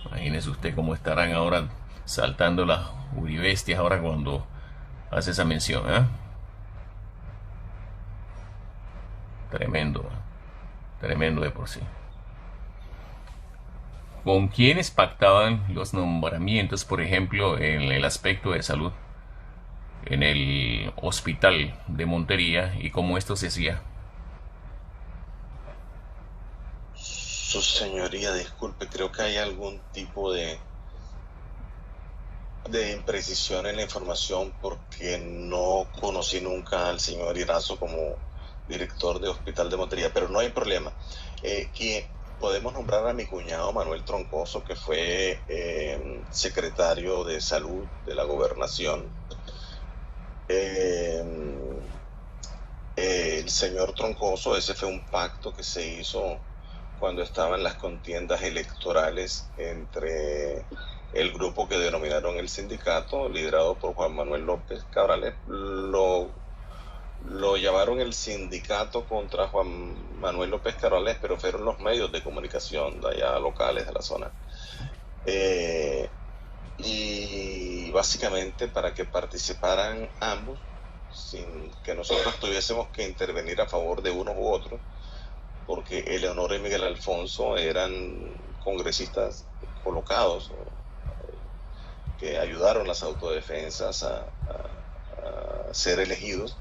C: Imagínese usted cómo estarán ahora saltando las uribestias ahora cuando hace esa mención, ¿eh? Tremendo, ¿eh? Tremendo de por sí. ¿Con quiénes pactaban los nombramientos, por ejemplo, en el aspecto de salud en el hospital de Montería y cómo esto se hacía?
B: Su señoría, disculpe, creo que hay algún tipo de imprecisión en la información porque no conocí nunca al señor Irazo como director de Hospital de Montería, pero no hay problema. Podemos nombrar a mi cuñado Manuel Troncoso, que fue secretario de Salud de la Gobernación. El señor Troncoso, ese fue un pacto que se hizo cuando estaban las contiendas electorales entre el grupo que denominaron el sindicato, liderado por Juan Manuel López Cabrales. Lo llamaron el sindicato contra Juan Manuel López Cabrales, pero fueron los medios de comunicación de allá locales de la zona. Y básicamente para que participaran ambos, sin que nosotros tuviésemos que intervenir a favor de unos u otros, porque Eleonora y Miguel Alfonso eran congresistas colocados que ayudaron las autodefensas a ser elegidos.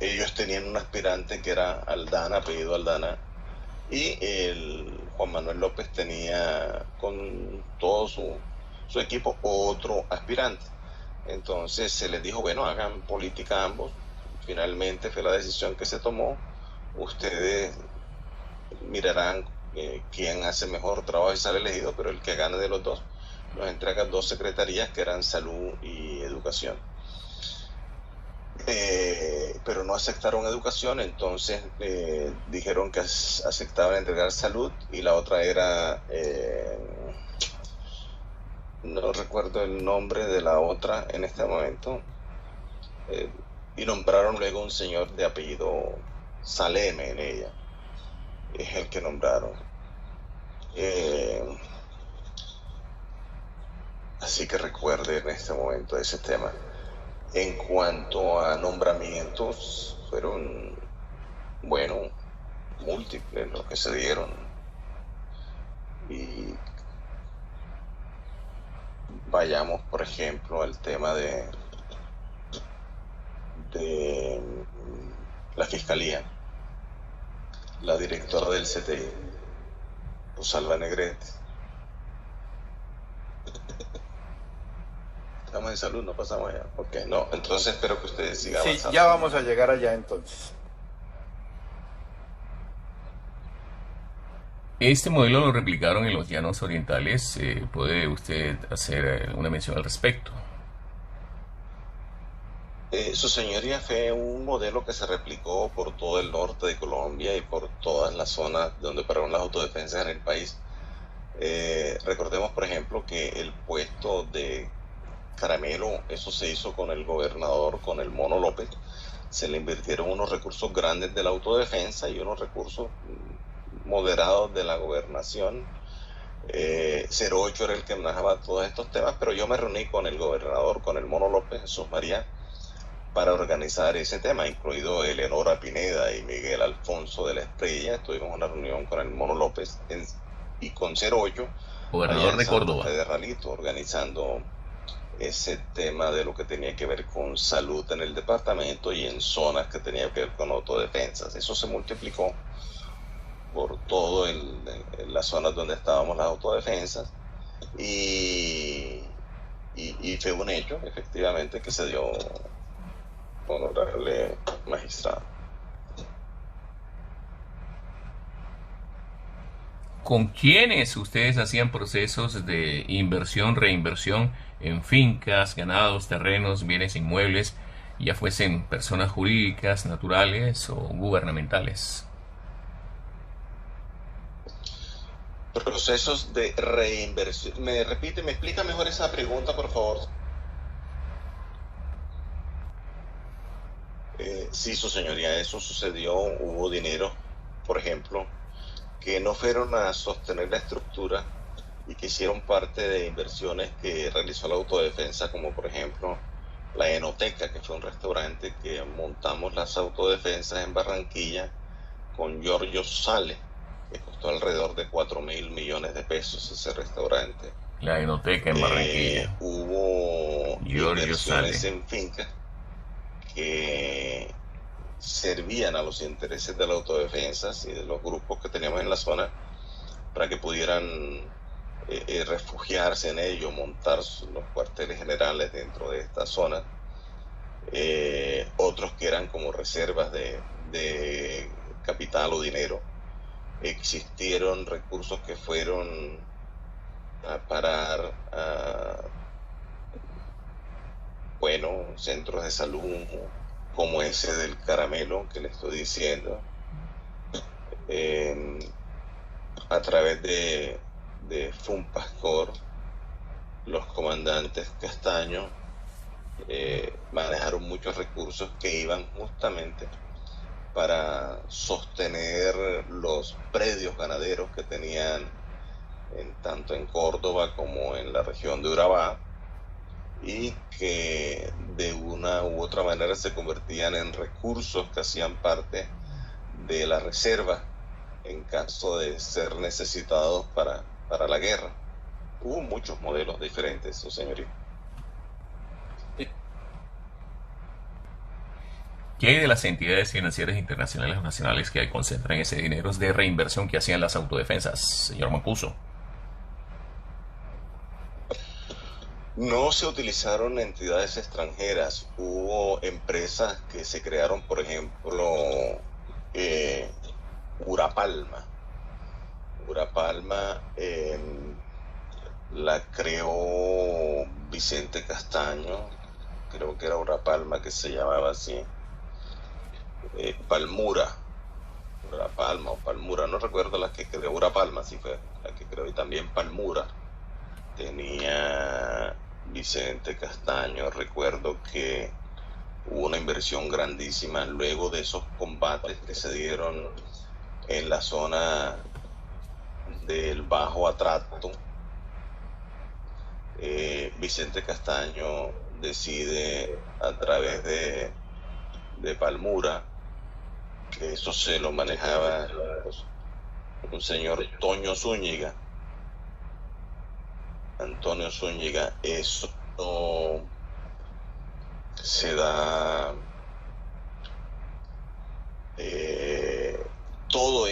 B: Ellos tenían un aspirante que era Aldana, apellido Aldana, y el Juan Manuel López tenía con todo su equipo otro aspirante. Entonces se les dijo, bueno, hagan política ambos. Finalmente fue la decisión que se tomó. Ustedes mirarán quién hace mejor trabajo y sale elegido, pero el que gane de los dos nos entrega 2 secretarías que eran salud y educación. Pero no aceptaron educación, entonces dijeron que aceptaban entregar salud y la otra era, no recuerdo el nombre de la otra en este momento, y nombraron luego un señor de apellido Saleme en ella, es el que nombraron. Así que recuerde en este momento ese tema. En cuanto a nombramientos, fueron, bueno, múltiples los que se dieron. Y vayamos, por ejemplo, al tema de la Fiscalía. La directora del CTI, Rosalba Negrete, estamos en salud, no pasamos allá. Ok, no, entonces espero que ustedes sigan
A: Sí,
B: avanzando.
A: ya vamos a llegar allá entonces.
C: Este modelo lo replicaron en los llanos orientales. ¿Puede usted hacer una mención al respecto?
B: Su señoría, fue un modelo que se replicó por todo el norte de Colombia y por todas las zonas donde operaron las autodefensas en el país. Recordemos, por ejemplo, que el puesto de Caramelo, eso se hizo con el gobernador, con el Mono López. Se le invirtieron unos recursos grandes de la autodefensa y unos recursos moderados de la gobernación. 08 era el que manejaba todos estos temas, pero yo me reuní con el gobernador, con el Mono López, Jesús María, para organizar ese tema, incluido Eleonora Pineda y Miguel Alfonso de la Estrella. Tuvimos una reunión con el Mono López y con 08,
C: Gobernador de Córdoba,
B: de Ralito, organizando ese tema de lo que tenía que ver con salud en el departamento y en zonas que tenía que ver con autodefensas. Eso se multiplicó por todo en las zonas donde estábamos las autodefensas y fue un hecho, efectivamente, que se dio honorable magistrado.
C: ¿con quiénes ustedes hacían procesos de inversión, reinversión en fincas, ganados, terrenos, bienes inmuebles, ya fuesen personas jurídicas, naturales o gubernamentales?
B: Procesos de reinversión. Me explica mejor esa pregunta, por favor. Sí, su señoría, eso sucedió. Hubo dinero, por ejemplo, que no fueron a sostener la estructura y que hicieron parte de inversiones que realizó la autodefensa, como por ejemplo la Enoteca, que fue un restaurante que montamos las autodefensas en Barranquilla con Giorgio Sale, que costó alrededor de 4.000 millones de pesos ese restaurante.
C: La Enoteca en Barranquilla.
B: Hubo
C: Giorgio
B: inversiones
C: Sale
B: en fincas que servían a los intereses de la autodefensa y de los grupos que teníamos en la zona para que pudieran refugiarse en ello, montar los cuarteles generales dentro de esta zona. Otros que eran como reservas de capital o dinero. Existieron recursos que fueron a parar a, bueno, centros de salud como ese del Caramelo que le estoy diciendo, a través de Funpascor. Los comandantes Castaño manejaron muchos recursos que iban justamente para sostener los predios ganaderos que tenían tanto en Córdoba como en la región de Urabá, y que de una u otra manera se convertían en recursos que hacían parte de la reserva en caso de ser necesitados para la guerra. Hubo muchos modelos diferentes, su señoría.
C: ¿Qué hay de las entidades financieras internacionales o nacionales que concentran ese dinero de reinversión que hacían las autodefensas, señor Mancuso?
B: No se utilizaron entidades extranjeras. Hubo empresas que se crearon, por ejemplo, Urapalma. Urapalma la creó Vicente Castaño, creo que era Urapalma que se llamaba así. Palmura, Urapalma o Palmura, no recuerdo la que creó. Urapalma sí fue la que creó, y también Palmura tenía Vicente Castaño. Recuerdo que hubo una inversión grandísima luego de esos combates que se dieron en la zona del Bajo Atrato. Vicente Castaño decide, a través de Palmura, que eso se lo manejaba un señor Toño Zúñiga, Antonio Zúñiga. Eso se da todo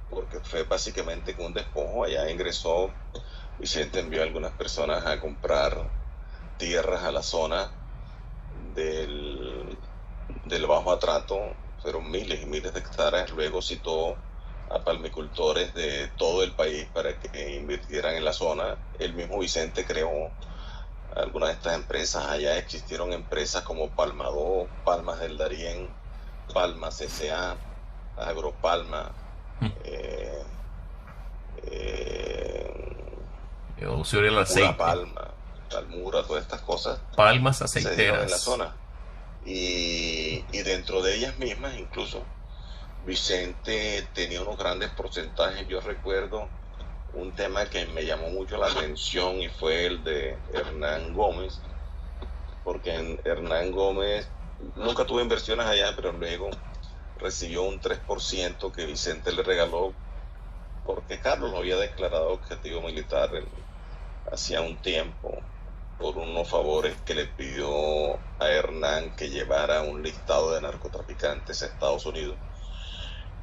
B: porque fue básicamente un despojo. Allá ingresó, Vicente envió a algunas personas a comprar tierras a la zona del Bajo Atrato, fueron miles y miles de hectáreas. Luego citó a palmicultores de todo el país para que invirtieran en la zona. El mismo Vicente creó algunas de estas empresas. Allá existieron empresas como Palma 2, Palmas del Darién, Palmas S.A., Agropalma,
C: el aceite.
B: Palma, Palmura, todas estas cosas
C: Palmas
B: se dieron en la
C: aceiteras.
B: zona. Y dentro de ellas mismas, incluso, Vicente tenía unos grandes porcentajes. Yo recuerdo un tema que me llamó mucho la atención y fue el de Hernán Gómez, porque Hernán Gómez nunca tuvo inversiones allá, pero luego recibió un 3% que Vicente le regaló porque Carlos lo había declarado objetivo militar hacía un tiempo por unos favores que le pidió a Hernán que llevara un listado de narcotraficantes a Estados Unidos.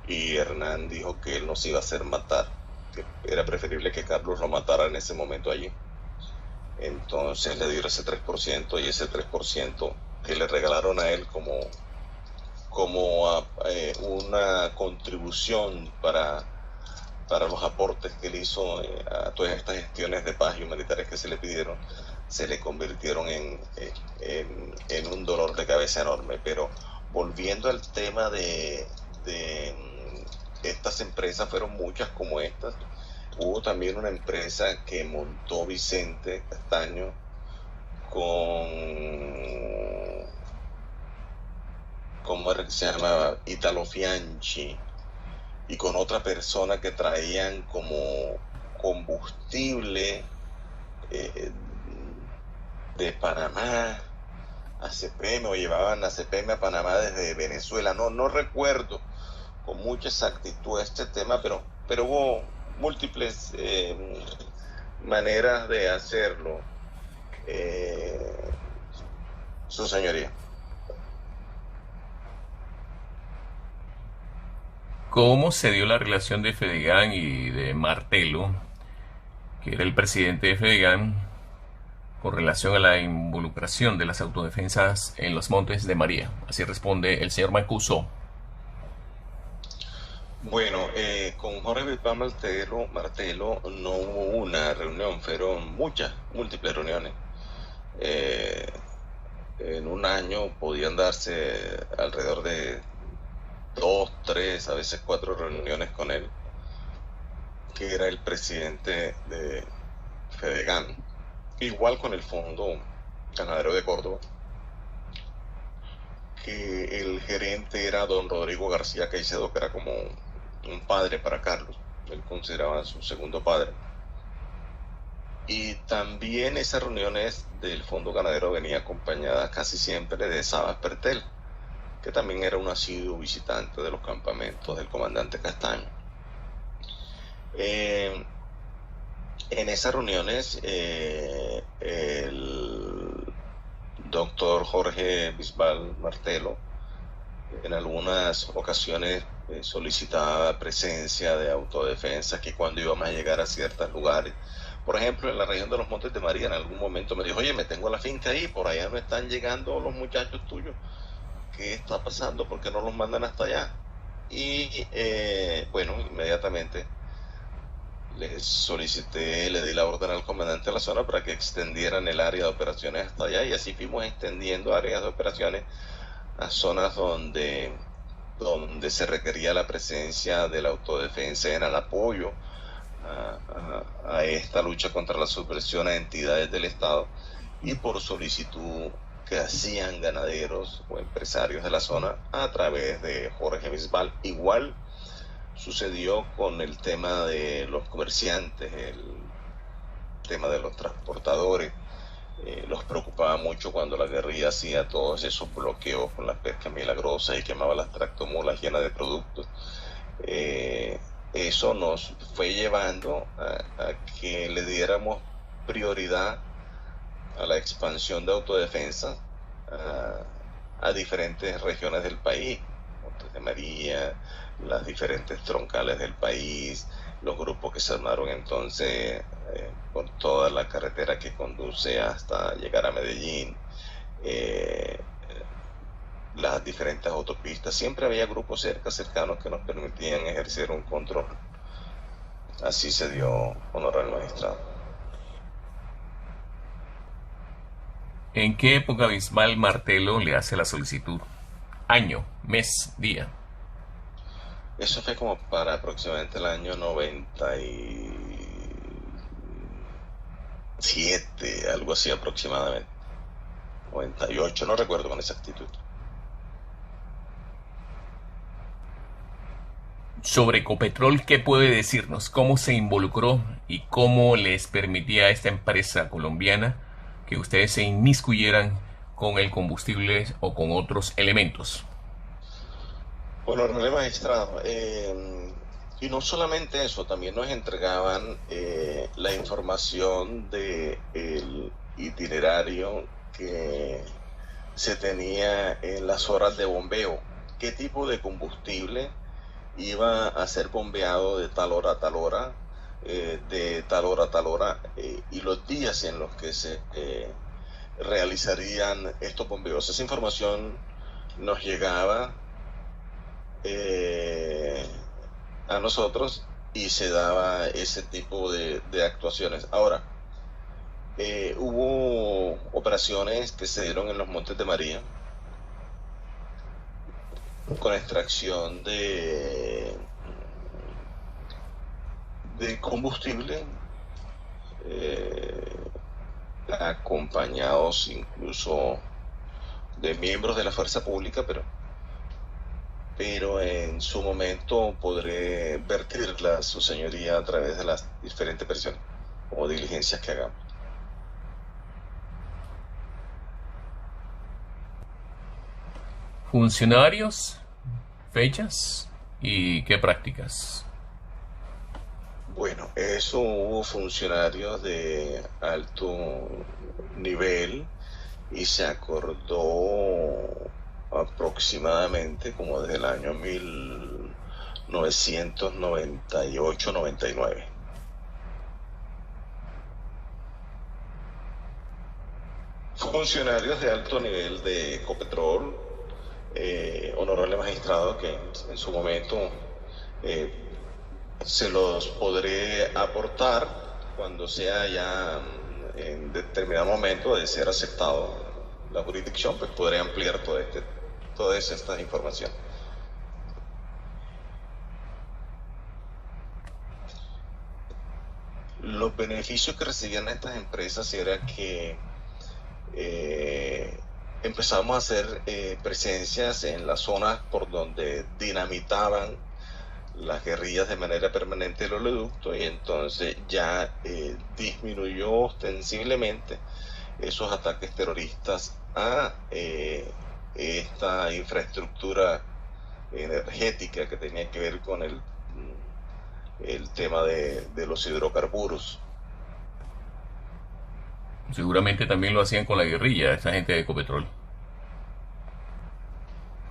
B: Y Hernán dijo que él no se iba a hacer matar, que era preferible que Carlos lo matara en ese momento allí. Entonces le dio ese 3%, y ese 3% que le regalaron a él como una contribución para los aportes que él hizo a todas estas gestiones de paz y humanitarias que se le pidieron, se le convirtieron en un dolor de cabeza enorme. Pero volviendo al tema de estas empresas, fueron muchas como estas. Hubo también una empresa que montó Vicente Castaño ¿cómo era que se llamaba? Italo Fianchi, y con otra persona que traían como combustible de Panamá a CPM, o llevaban a CPM a Panamá desde Venezuela. No recuerdo con mucha exactitud este tema, pero hubo múltiples maneras de hacerlo, su señoría.
C: ¿Cómo se dio la relación de Fedegan y de Martelo, que era el presidente de Fedegan, con relación a la involucración de las autodefensas en los Montes de María? Así responde el señor Mancuso.
B: Bueno, con Jorge Bisbal Martelo no hubo una reunión, fueron múltiples reuniones. En un año podían darse alrededor de 2, 3, a veces 4 reuniones con él, que era el presidente de Fedegan. Igual con el Fondo Ganadero de Córdoba, que el gerente era don Rodrigo García Caicedo, que era como un padre para Carlos. Él consideraba su segundo padre. Y también esas reuniones del Fondo Ganadero venía acompañada casi siempre de Sabas Pertel, que también era un asiduo visitante de los campamentos del comandante Castaño. En esas reuniones el doctor Jorge Bisbal Martelo en algunas ocasiones solicitaba presencia de autodefensa, que cuando íbamos a llegar a ciertos lugares, por ejemplo en la región de los Montes de María, en algún momento me dijo: oye, me tengo la finca ahí, por allá no están llegando los muchachos tuyos, ¿qué está pasando? ¿Por qué no los mandan hasta allá? Y bueno, inmediatamente le di la orden al comandante de la zona para que extendieran el área de operaciones hasta allá, y así fuimos extendiendo áreas de operaciones a zonas donde se requería la presencia de la autodefensa en el apoyo a esta lucha contra la subversión a entidades del Estado, y por solicitud que hacían ganaderos o empresarios de la zona a través de Jorge Bisbal. Igual sucedió con el tema de los comerciantes, el tema de los transportadores. Los preocupaba mucho cuando la guerrilla hacía todos esos bloqueos con las pescas milagrosas y quemaba las tractomulas llenas de productos. Eso nos fue llevando a que le diéramos prioridad a la expansión de autodefensa a diferentes regiones del país, Montes de María, las diferentes troncales del país, los grupos que se armaron entonces por toda la carretera que conduce hasta llegar a Medellín, las diferentes autopistas. Siempre había grupos cercanos que nos permitían ejercer un control. Así se dio, honorable magistrado.
C: ¿En qué época Bisbal Martelo le hace la solicitud? Año, mes, día.
B: Eso fue como para aproximadamente el año 97, algo así aproximadamente. 98, no recuerdo con exactitud.
C: Sobre Ecopetrol, ¿qué puede decirnos? ¿Cómo se involucró y cómo les permitía a esta empresa colombiana que ustedes se inmiscuyeran con el combustible o con otros elementos?
B: Bueno, honorable magistrado, y no solamente eso, también nos entregaban la información del itinerario que se tenía en las horas de bombeo, qué tipo de combustible iba a ser bombeado de tal hora a tal hora, de tal hora a tal hora, y los días en los que se realizarían estos bombeos. Esa información nos llegaba a nosotros y se daba ese tipo de actuaciones. Ahora, hubo operaciones que se dieron en los Montes de María con extracción de combustible, acompañados incluso de miembros de la fuerza pública, pero en su momento podré vertirla a su señoría a través de las diferentes versiones o diligencias que hagamos.
C: Funcionarios, fechas y qué prácticas.
B: Bueno, eso hubo funcionarios de alto nivel y se acordó aproximadamente como desde el año 1998-99. Funcionarios de alto nivel de Ecopetrol, honorable magistrado, que en su momento se los podré aportar cuando sea ya en determinado momento de ser aceptado la jurisdicción, pues podré ampliar todas estas informaciones. Los beneficios que recibían estas empresas era que empezamos a hacer presencias en las zonas por donde dinamitaban las guerrillas de manera permanente el oleoducto, y entonces ya disminuyó ostensiblemente esos ataques terroristas a esta infraestructura energética que tenía que ver con el tema de los hidrocarburos.
C: Seguramente también lo hacían con la guerrilla, esta gente de Ecopetrol.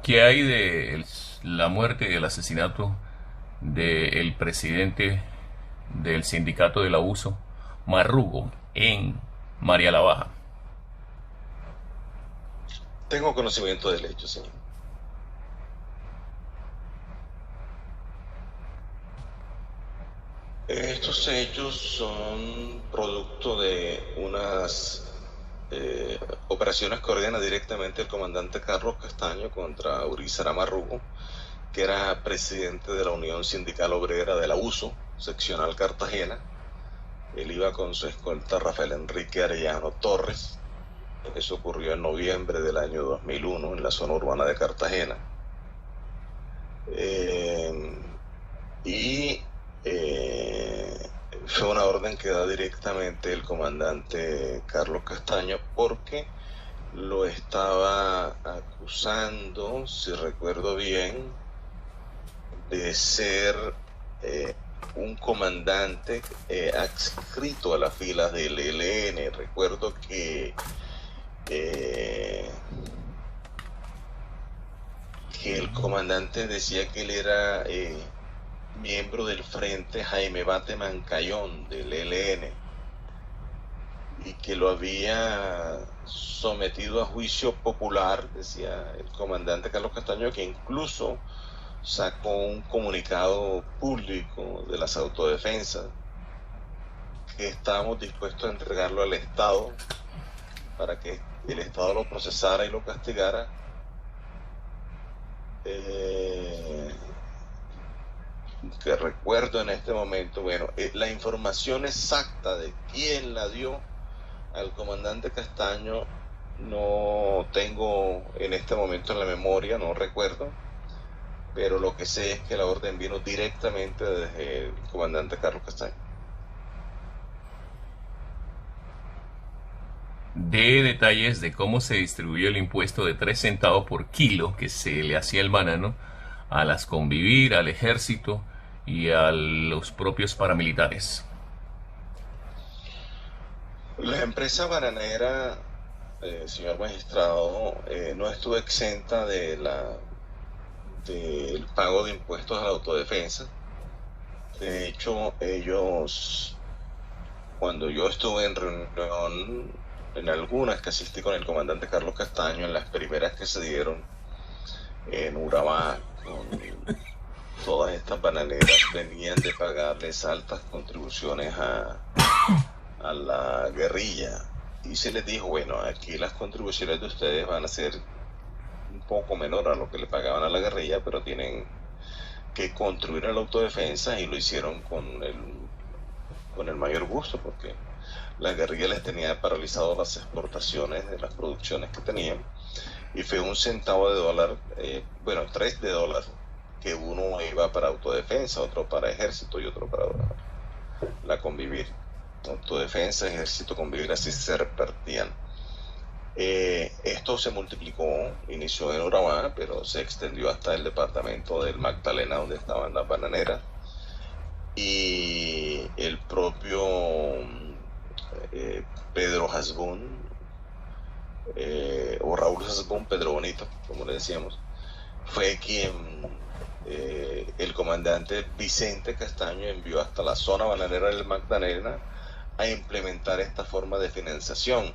C: ¿Qué hay de la muerte y el asesinato del presidente del sindicato del abuso, Marrugo, en María la Baja?
B: Tengo conocimiento del hecho, señor. Estos hechos son producto de unas operaciones que ordena directamente el comandante Carlos Castaño contra Urizar Marrugo, que era presidente de la Unión Sindical Obrera del Abuso, seccional Cartagena. Él iba con su escolta Rafael Enrique Arellano Torres. Eso ocurrió en noviembre del año 2001 en la zona urbana de Cartagena. Fue una orden que da directamente el comandante Carlos Castaño, porque lo estaba acusando, si recuerdo bien, de ser un comandante adscrito a las filas del ELN. Recuerdo que el comandante decía que él era miembro del Frente Jaime Bate Mancayón del ELN. y que lo había sometido a juicio popular, decía el comandante Carlos Castaño, que incluso sacó un comunicado público de las autodefensas, que estábamos dispuestos a entregarlo al Estado para que el Estado lo procesara y lo castigara. Que recuerdo en este momento, bueno, la información exacta de quién la dio al comandante Castaño no tengo en este momento en la memoria, no recuerdo, pero lo que sé es que la orden vino directamente desde el comandante Carlos Castaño.
C: De detalles de cómo se distribuyó el impuesto de 3 centavos por kilo que se le hacía al banano a las Convivir, al ejército y a los propios paramilitares.
B: La empresa bananera, señor magistrado, no estuvo exenta del pago de impuestos a la autodefensa. De hecho, ellos, cuando yo estuve en reunión, en algunas que asistí con el comandante Carlos Castaño, en las primeras que se dieron en Urabá, con todas estas bananeras, venían de pagarles altas contribuciones a la guerrilla, y se les dijo, bueno, aquí las contribuciones de ustedes van a ser un poco menor a lo que le pagaban a la guerrilla, pero tienen que contribuir a la autodefensa, y lo hicieron con el mayor gusto, porque la guerrilla les tenía paralizado las exportaciones de las producciones que tenían, y fue $1 centavo, 3 de dólar, que uno iba para autodefensa, otro para ejército y otro para la Convivir. Autodefensa, ejército, Convivir, así se repartían. Esto se multiplicó, inició en Urabá, pero se extendió hasta el departamento del Magdalena, donde estaban las bananeras, y el propio Pedro Hasbún, o Raúl Hasbún, Pedro Bonito, como le decíamos, fue quien el comandante Vicente Castaño envió hasta la zona bananera del Magdalena a implementar esta forma de financiación,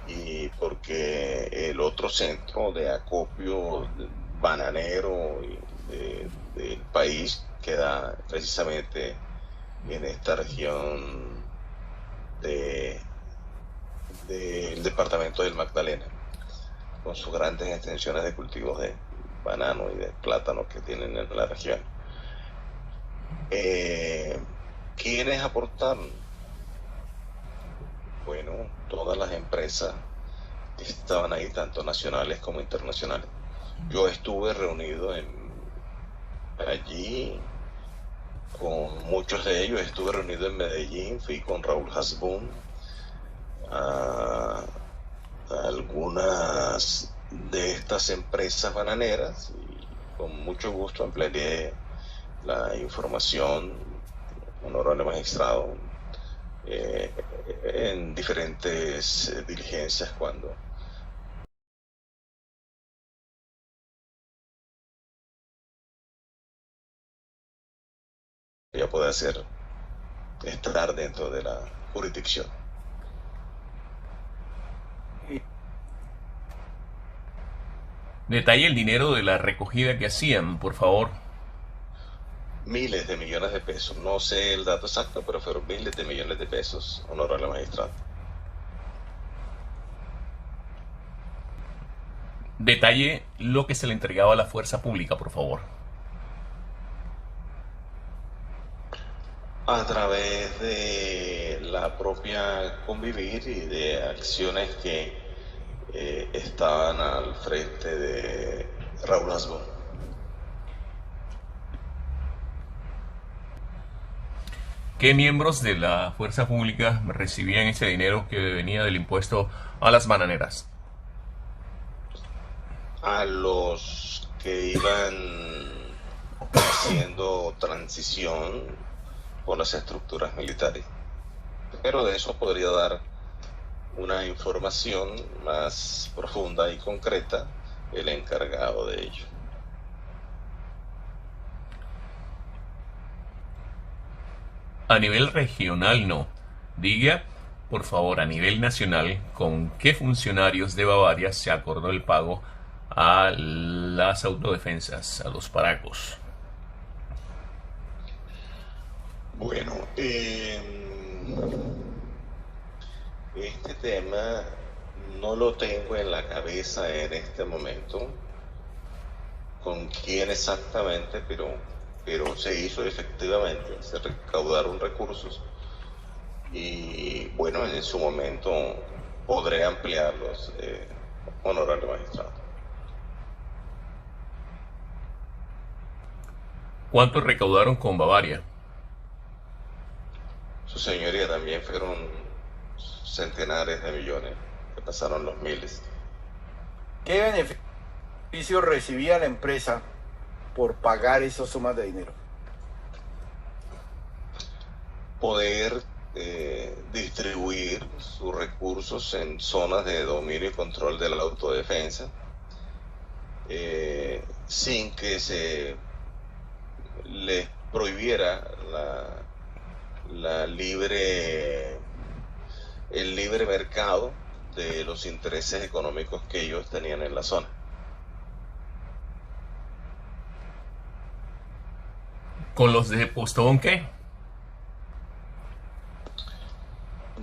B: y porque el otro centro de acopio bananero del país queda precisamente en esta región del departamento del Magdalena, con sus grandes extensiones de cultivos de banano y de plátano que tienen en la región. ¿Quiénes aportaron? Bueno, todas las empresas que estaban ahí, tanto nacionales como internacionales. Yo estuve reunido allí con muchos de ellos, estuve reunido en Medellín, fui con Raúl Hasbún a algunas de estas empresas bananeras, y con mucho gusto ampliaré la información, honorable magistrado, en diferentes diligencias cuando ya pueda estar dentro de la jurisdicción.
C: Detalle el dinero de la recogida que hacían, por favor.
B: Miles de millones de pesos, no sé el dato exacto, pero fueron miles de millones de pesos, honorable magistrado.
C: Detalle lo que se le entregaba a la fuerza pública, por favor.
B: A través de la propia Convivir y de acciones que estaban al frente de Raúl Hasbún.
C: ¿Qué miembros de la fuerza pública recibían ese dinero que venía del impuesto a las bananeras?
B: A los que iban haciendo transición por las estructuras militares. Pero de eso podría dar una información más profunda y concreta el encargado de ello.
C: A nivel regional no. Diga por favor, a nivel nacional, con qué funcionarios de Bavaria se acordó el pago a las autodefensas, a los paracos?
B: Bueno, este tema no lo tengo en la cabeza en este momento, con quién exactamente, pero se hizo efectivamente, se recaudaron recursos y bueno, en su momento podré ampliarlos, honorable magistrado.
C: ¿Cuánto recaudaron con Bavaria?
B: Su señoría, también fueron centenares de millones, que pasaron los miles.
A: ¿Qué beneficio recibía la empresa por pagar esas sumas de dinero?
B: Poder distribuir sus recursos en zonas de dominio y control de la autodefensa, sin que se les prohibiera el libre mercado de los intereses económicos que ellos tenían en la zona.
C: ¿Con los de Postobón qué?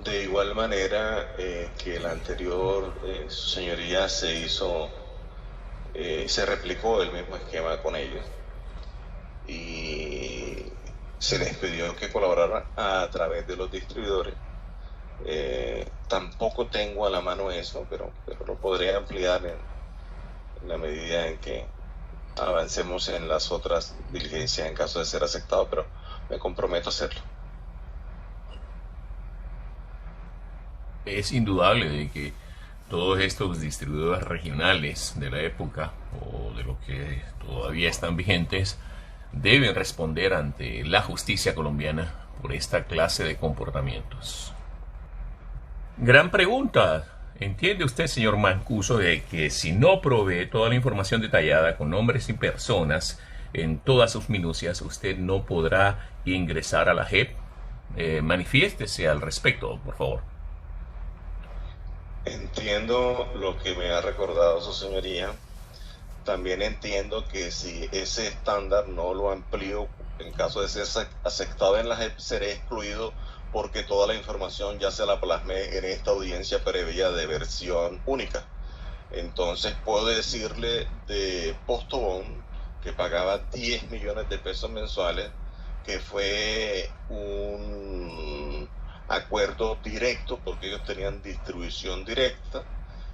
B: De igual manera que el anterior, su señoría, se replicó el mismo esquema con ellos y se les pidió que colaboraran a través de los distribuidores. Tampoco tengo a la mano eso, pero lo podré ampliar en la medida en que avancemos en las otras diligencias en caso de ser aceptado, pero me comprometo a hacerlo.
C: Es indudable de que todos estos distribuidores regionales de la época o de lo que todavía están vigentes deben responder ante la justicia colombiana por esta clase de comportamientos. Gran pregunta. ¿Entiende usted, señor Mancuso, de que si no provee toda la información detallada con nombres y personas en todas sus minucias, usted no podrá ingresar a la JEP? Manifiéstese al respecto, por favor.
B: Entiendo lo que me ha recordado su señoría. También entiendo que si ese estándar no lo amplío, en caso de ser aceptado en la JEP, seré excluido porque toda la información ya se la plasmé en esta audiencia previa de versión única. Entonces puedo decirle de Postobón, que pagaba 10 millones de pesos mensuales, que fue un acuerdo directo porque ellos tenían distribución directa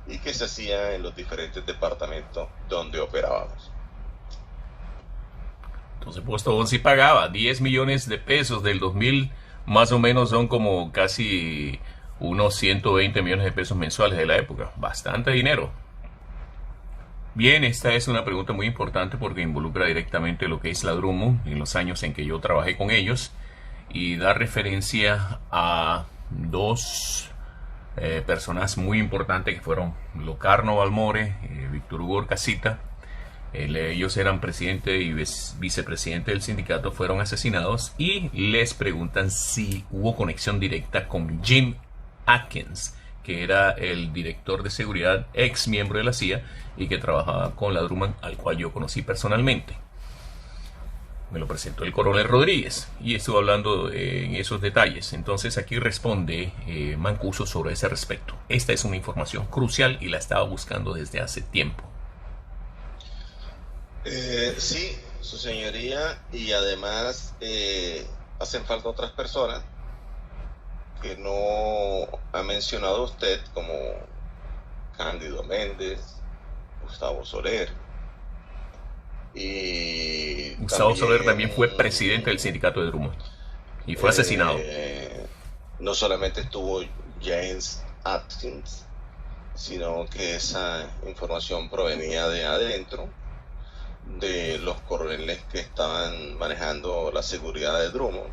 B: y que se hacía en los diferentes departamentos donde operábamos.
C: Entonces Postobón sí pagaba 10 millones de pesos del 2000, más o menos son como casi unos 120 millones de pesos mensuales de la época. Bastante dinero. Bien, esta es una pregunta muy importante porque involucra directamente lo que es la Drummond en los años en que yo trabajé con ellos y da referencia a dos personas muy importantes que fueron Locarno Balmore, Víctor Hugo Orcasita. Ellos eran presidente y vicepresidente del sindicato, fueron asesinados y les preguntan si hubo conexión directa con Jim Atkins, que era el director de seguridad, ex miembro de la CIA y que trabajaba con la Drummond, al cual yo conocí personalmente. Me lo presentó el coronel Rodríguez y estuvo hablando en esos detalles. Entonces aquí responde Mancuso sobre ese respecto. Esta es una información crucial y la estaba buscando desde hace tiempo.
B: Sí, su señoría, y además hacen falta otras personas que no ha mencionado usted, como Cándido Méndez, Gustavo Soler. Y
C: Gustavo Soler también fue presidente del sindicato de Drummond y fue asesinado.
B: No solamente estuvo James Atkins, sino que esa información provenía de adentro, de los coroneles que estaban manejando la seguridad de Drummond,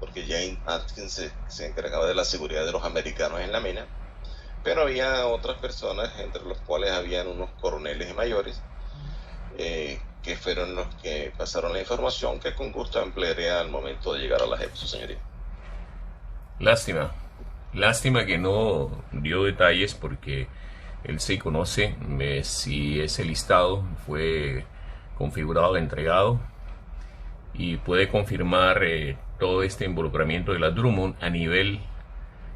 B: porque James Atkins se encargaba de la seguridad de los americanos en la mina, pero había otras personas, entre los cuales habían unos coroneles y mayores, que fueron los que pasaron la información, que con gusto ampliaré al momento de llegar a la JEP, su señoría.
C: Lástima Lástima que no dio detalles porque él sí conoce si ese listado fue configurado, entregado, y puede confirmar todo este involucramiento de la Drummond a nivel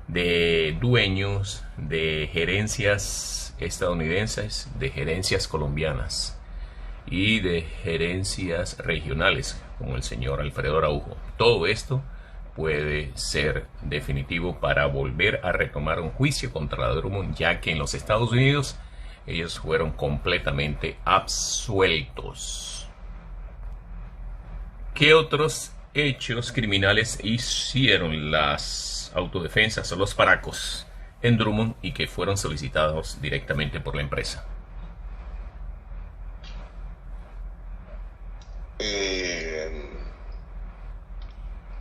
C: de dueños de gerencias estadounidenses, de gerencias colombianas y de gerencias regionales, como el señor Alfredo Araujo. Todo esto puede ser definitivo para volver a retomar un juicio contra la Drummond, ya que en los Estados Unidos ellos fueron completamente absueltos. ¿Qué otros hechos criminales hicieron las autodefensas o los paracos en Drummond y que fueron solicitados directamente por la empresa?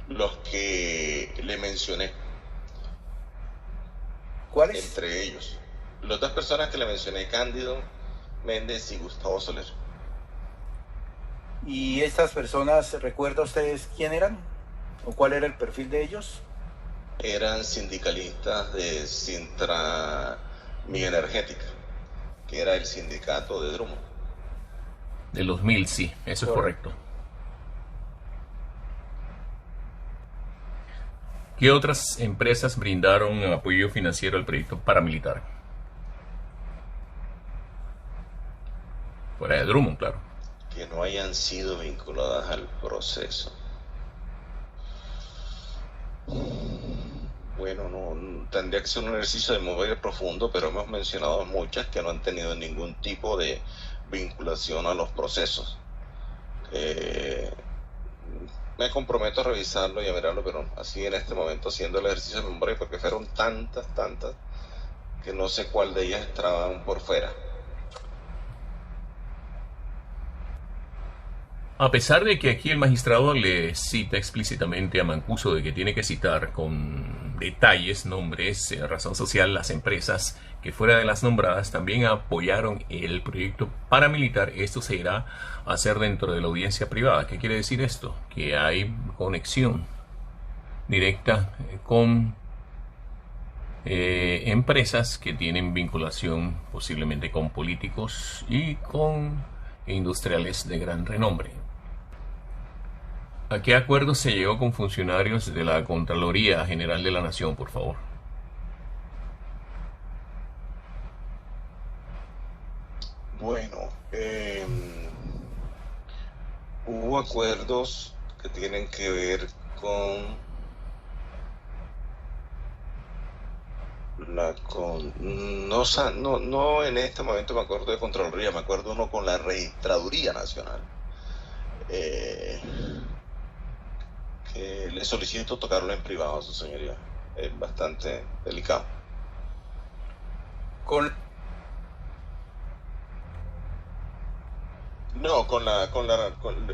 B: Los que le mencioné.
A: ¿Cuáles?
B: Entre ellos, las dos personas que le mencioné, Cándido Méndez y Gustavo Soler.
A: ¿Y estas personas, recuerda ustedes quién eran? ¿O cuál era el perfil de ellos?
B: Eran sindicalistas de Sintra Mi Energética, que era el sindicato de Drummond.
C: De los 1000, sí, eso es correcto. ¿Qué otras empresas brindaron apoyo financiero al proyecto paramilitar? Fuera de Drummond, claro.
B: Que no hayan sido vinculadas al proceso. Bueno, no tendría que ser un ejercicio de memoria profundo, pero hemos mencionado muchas que no han tenido ningún tipo de vinculación a los procesos. Me comprometo a revisarlo y a mirarlo, pero así en este momento haciendo el ejercicio de memoria, porque fueron tantas, que no sé cuál de ellas estaban por fuera.
C: A pesar de que aquí el magistrado le cita explícitamente a Mancuso de que tiene que citar con detalles, nombres, razón social, las empresas que fuera de las nombradas también apoyaron el proyecto paramilitar, esto se irá a hacer dentro de la audiencia privada. ¿Qué quiere decir esto? Que hay conexión directa con empresas que tienen vinculación posiblemente con políticos y con industriales de gran renombre. ¿A qué acuerdo se llegó con funcionarios de la Contraloría General de la Nación, por favor?
B: Bueno, hubo acuerdos que tienen que ver con no en este momento me acuerdo de Contraloría, me acuerdo uno con la Registraduría Nacional. Que le solicito tocarlo en privado a su señoría, es bastante delicado. Con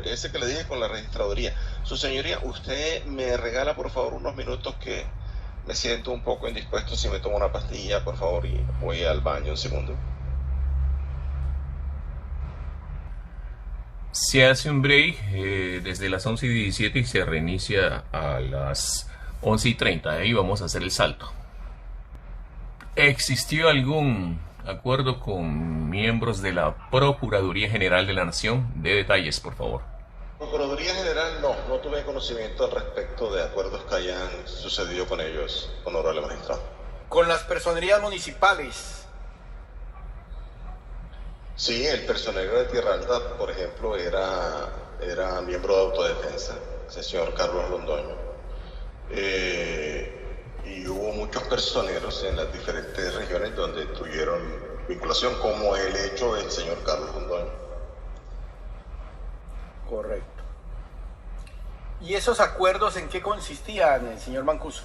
B: ese que le dije, con la registraduría. Su señoría, usted me regala por favor unos minutos que me siento un poco indispuesto, si me tomo una pastilla, por favor, y voy al baño un segundo.
C: Se hace un break desde las 11:17 y se reinicia a las 11:30. Ahí vamos a hacer el salto. ¿Existió algún acuerdo con miembros de la Procuraduría General de la Nación? De detalles, por favor.
B: Procuraduría General no tuve conocimiento al respecto de acuerdos que hayan sucedido con ellos, honorable magistrado.
A: ¿Con las personerías municipales?
B: Sí, el personero de Tierra Alta, por ejemplo, era miembro de autodefensa, el señor Carlos Londoño. Y hubo muchos personeros en las diferentes regiones donde tuvieron vinculación, como el hecho del señor Carlos Londoño.
A: Correcto. ¿Y esos acuerdos en qué consistían, señor Mancuso?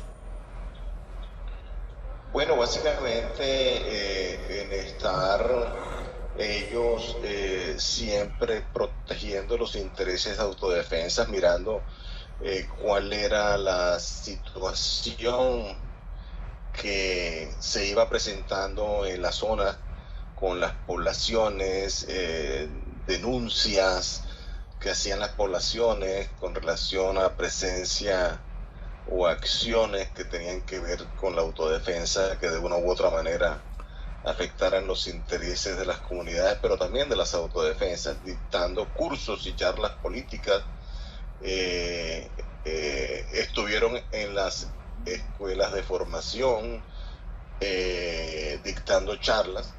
B: Bueno, básicamente en estar ellos siempre protegiendo los intereses de autodefensa, mirando cuál era la situación que se iba presentando en la zona con las poblaciones, denuncias que hacían las poblaciones con relación a presencia o acciones que tenían que ver con la autodefensa, que de una u otra manera afectaran los intereses de las comunidades, pero también de las autodefensas, dictando cursos y charlas políticas. Estuvieron en las escuelas de formación, dictando charlas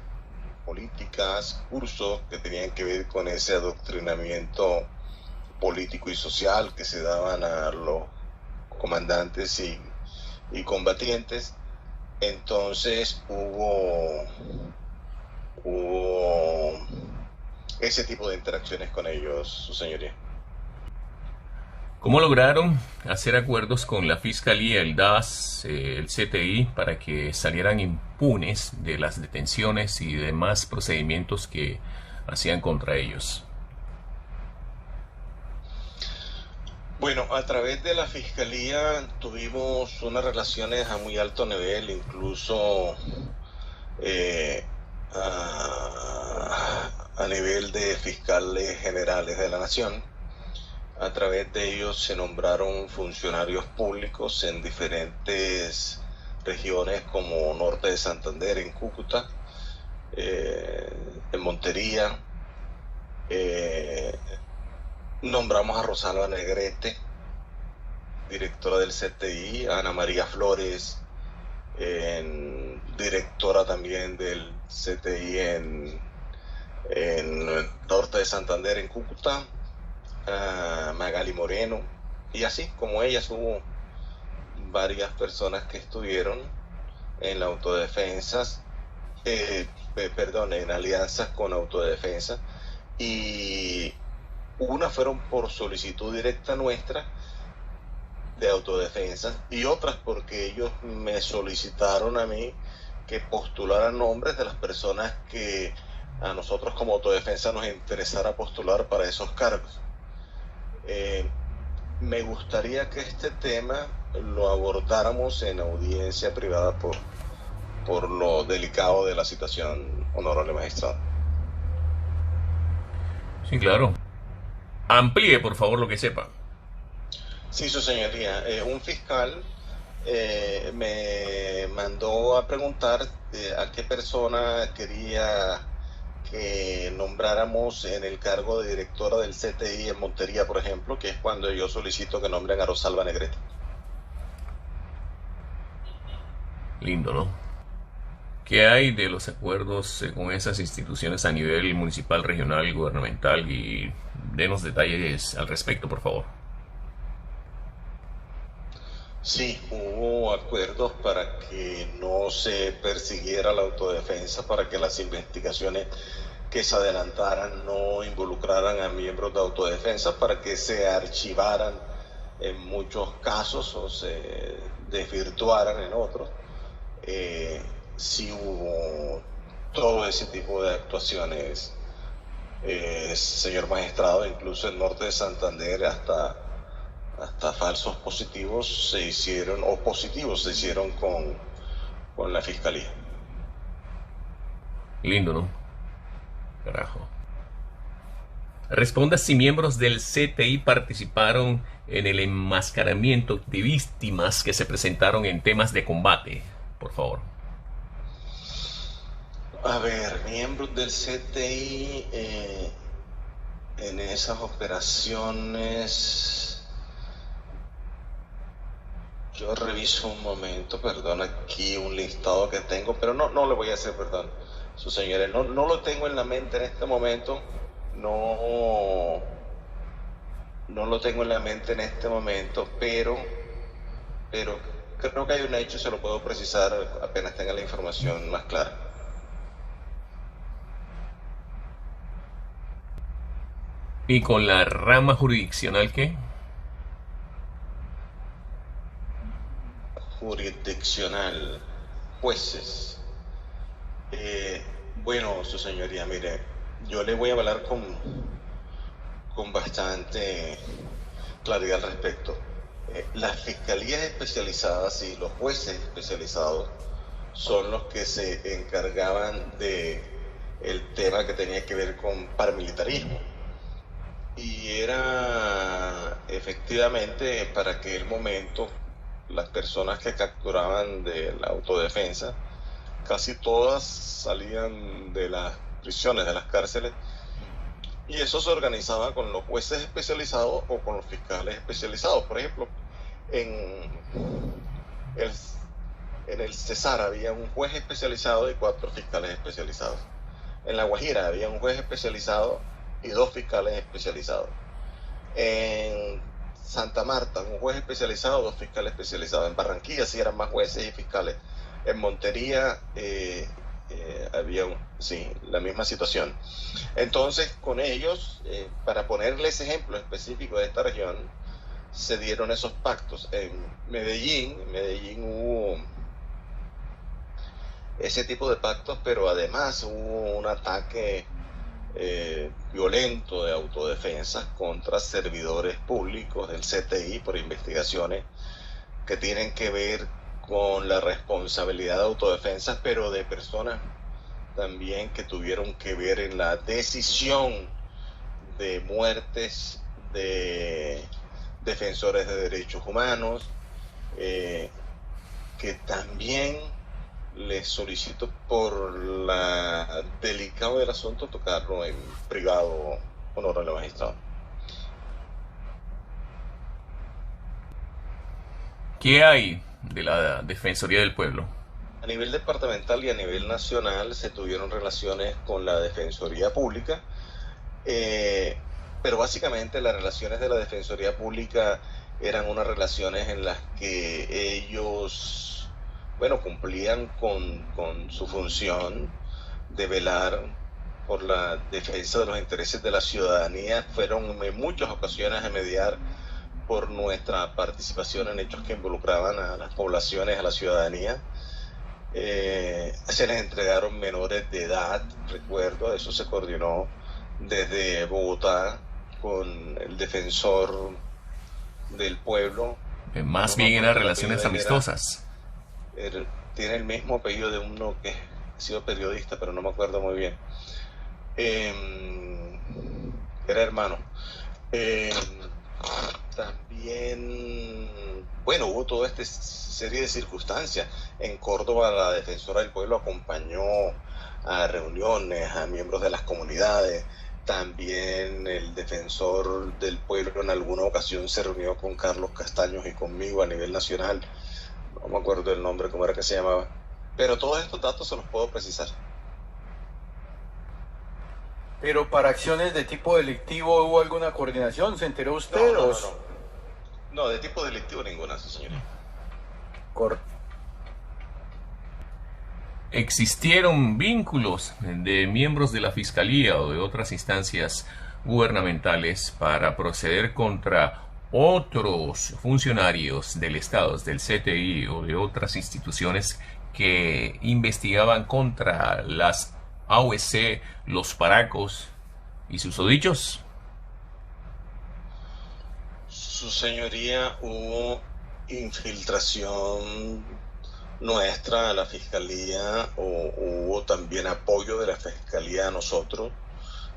B: políticas, cursos que tenían que ver con ese adoctrinamiento político y social que se daban a los comandantes y combatientes. Entonces hubo ese tipo de interacciones con ellos, su señoría.
C: ¿Cómo lograron hacer acuerdos con la Fiscalía, el DAS, el CTI, para que salieran impunes de las detenciones y demás procedimientos que hacían contra ellos?
B: Bueno, a través de la Fiscalía tuvimos unas relaciones a muy alto nivel, incluso a nivel de fiscales generales de la Nación. A través de ellos se nombraron funcionarios públicos en diferentes regiones como Norte de Santander, en Cúcuta, en Montería. Nombramos a Rosalba Negrete, directora del CTI, a Ana María Flores, directora también del CTI en Norte de Santander, en Cúcuta, a Magali Moreno, y así como ellas hubo varias personas que estuvieron en la autodefensas, en alianzas con autodefensa, y unas fueron por solicitud directa nuestra de autodefensa y otras porque ellos me solicitaron a mí que postulara nombres de las personas que a nosotros como autodefensa nos interesara postular para esos cargos. Me gustaría que este tema lo abordáramos en audiencia privada por lo delicado de la situación, honorable magistrado.
C: Sí, claro. Amplíe, por favor, lo que sepa.
B: Sí, su señoría. Un fiscal me mandó a preguntar a qué persona quería que nombráramos en el cargo de directora del CTI en Montería, por ejemplo, que es cuando yo solicito que nombren a Rosalba Negrete.
C: Lindo, ¿no? ¿Qué hay de los acuerdos con esas instituciones a nivel municipal, regional, gubernamental? Y denos detalles al respecto, por favor.
B: Sí, hubo acuerdos para que no se persiguiera la autodefensa, para que las investigaciones que se adelantaran no involucraran a miembros de autodefensa, para que se archivaran en muchos casos o se desvirtuaran en otros. Sí hubo todo ese tipo de actuaciones, señor magistrado, incluso en Norte de Santander hasta falsos positivos se hicieron, o positivos se hicieron con la Fiscalía.
C: Lindo, ¿no? Carajo. Responda si miembros del CTI participaron en el enmascaramiento de víctimas que se presentaron en temas de combate, por favor.
B: A ver, miembros del CTI en esas operaciones, yo reviso un momento, perdón, aquí un listado que tengo, pero no le voy a hacer, perdón, su señoría, no lo tengo en la mente en este momento, no lo tengo en la mente en este momento, pero creo que hay un hecho, se lo puedo precisar apenas tenga la información más clara.
C: ¿Y con la rama jurisdiccional qué?
B: Jurisdiccional, jueces. Bueno, su señoría, mire, yo le voy a hablar con bastante claridad al respecto. Las fiscalías especializadas y los jueces especializados son los que se encargaban de el tema que tenía que ver con paramilitarismo. Y era efectivamente para aquel momento las personas que capturaban de la autodefensa, casi todas salían de las prisiones, de las cárceles, y eso se organizaba con los jueces especializados o con los fiscales especializados. Por ejemplo, en el, en el Cesar había un juez especializado y 4 fiscales especializados. En La Guajira había un juez especializado y 2 fiscales especializados. En Santa Marta, un juez especializado, 2 fiscales especializados. En Barranquilla sí eran más jueces y fiscales. En Montería había la misma situación. Entonces, con ellos, para ponerles ejemplo específico de esta región, se dieron esos pactos. En Medellín hubo ese tipo de pactos, pero además hubo un ataque violento de autodefensa contra servidores públicos del CTI por investigaciones que tienen que ver con la responsabilidad de autodefensa, pero de personas también que tuvieron que ver en la decisión de muertes de defensores de derechos humanos, que también les solicito por la delicado del asunto tocarlo en privado, honorable magistrado.
C: ¿Qué hay de la Defensoría del Pueblo?
B: A nivel departamental y a nivel nacional se tuvieron relaciones con la Defensoría Pública, pero básicamente las relaciones de la Defensoría Pública eran unas relaciones en las que ellos, cumplían con su función de velar por la defensa de los intereses de la ciudadanía. Fueron en muchas ocasiones a mediar por nuestra participación en hechos que involucraban a las poblaciones, a la ciudadanía. Se les entregaron menores de edad, recuerdo, eso se coordinó desde Bogotá con el defensor del pueblo.
C: Más bien eran relaciones amistosas.
B: Tiene el mismo apellido de uno que ha sido periodista, pero no me acuerdo muy bien. Era hermano. También, hubo toda esta serie de circunstancias. En Córdoba la defensora del pueblo acompañó a reuniones a miembros de las comunidades. También el defensor del pueblo en alguna ocasión se reunió con Carlos Castaños y conmigo a nivel nacional. No me acuerdo el nombre, cómo era que se llamaba. Pero todos estos datos se los puedo precisar.
A: Pero para acciones de tipo delictivo, ¿hubo alguna coordinación? ¿Se enteró usted?
B: No, de tipo delictivo ninguna, sí, señoría.
C: ¿Existieron vínculos de miembros de la Fiscalía o de otras instancias gubernamentales para proceder contra otros funcionarios del Estado, del CTI o de otras instituciones que investigaban contra las AOC, los paracos y sus susodichos?
B: Su señoría, hubo infiltración nuestra a la Fiscalía, o hubo también apoyo de la Fiscalía a nosotros.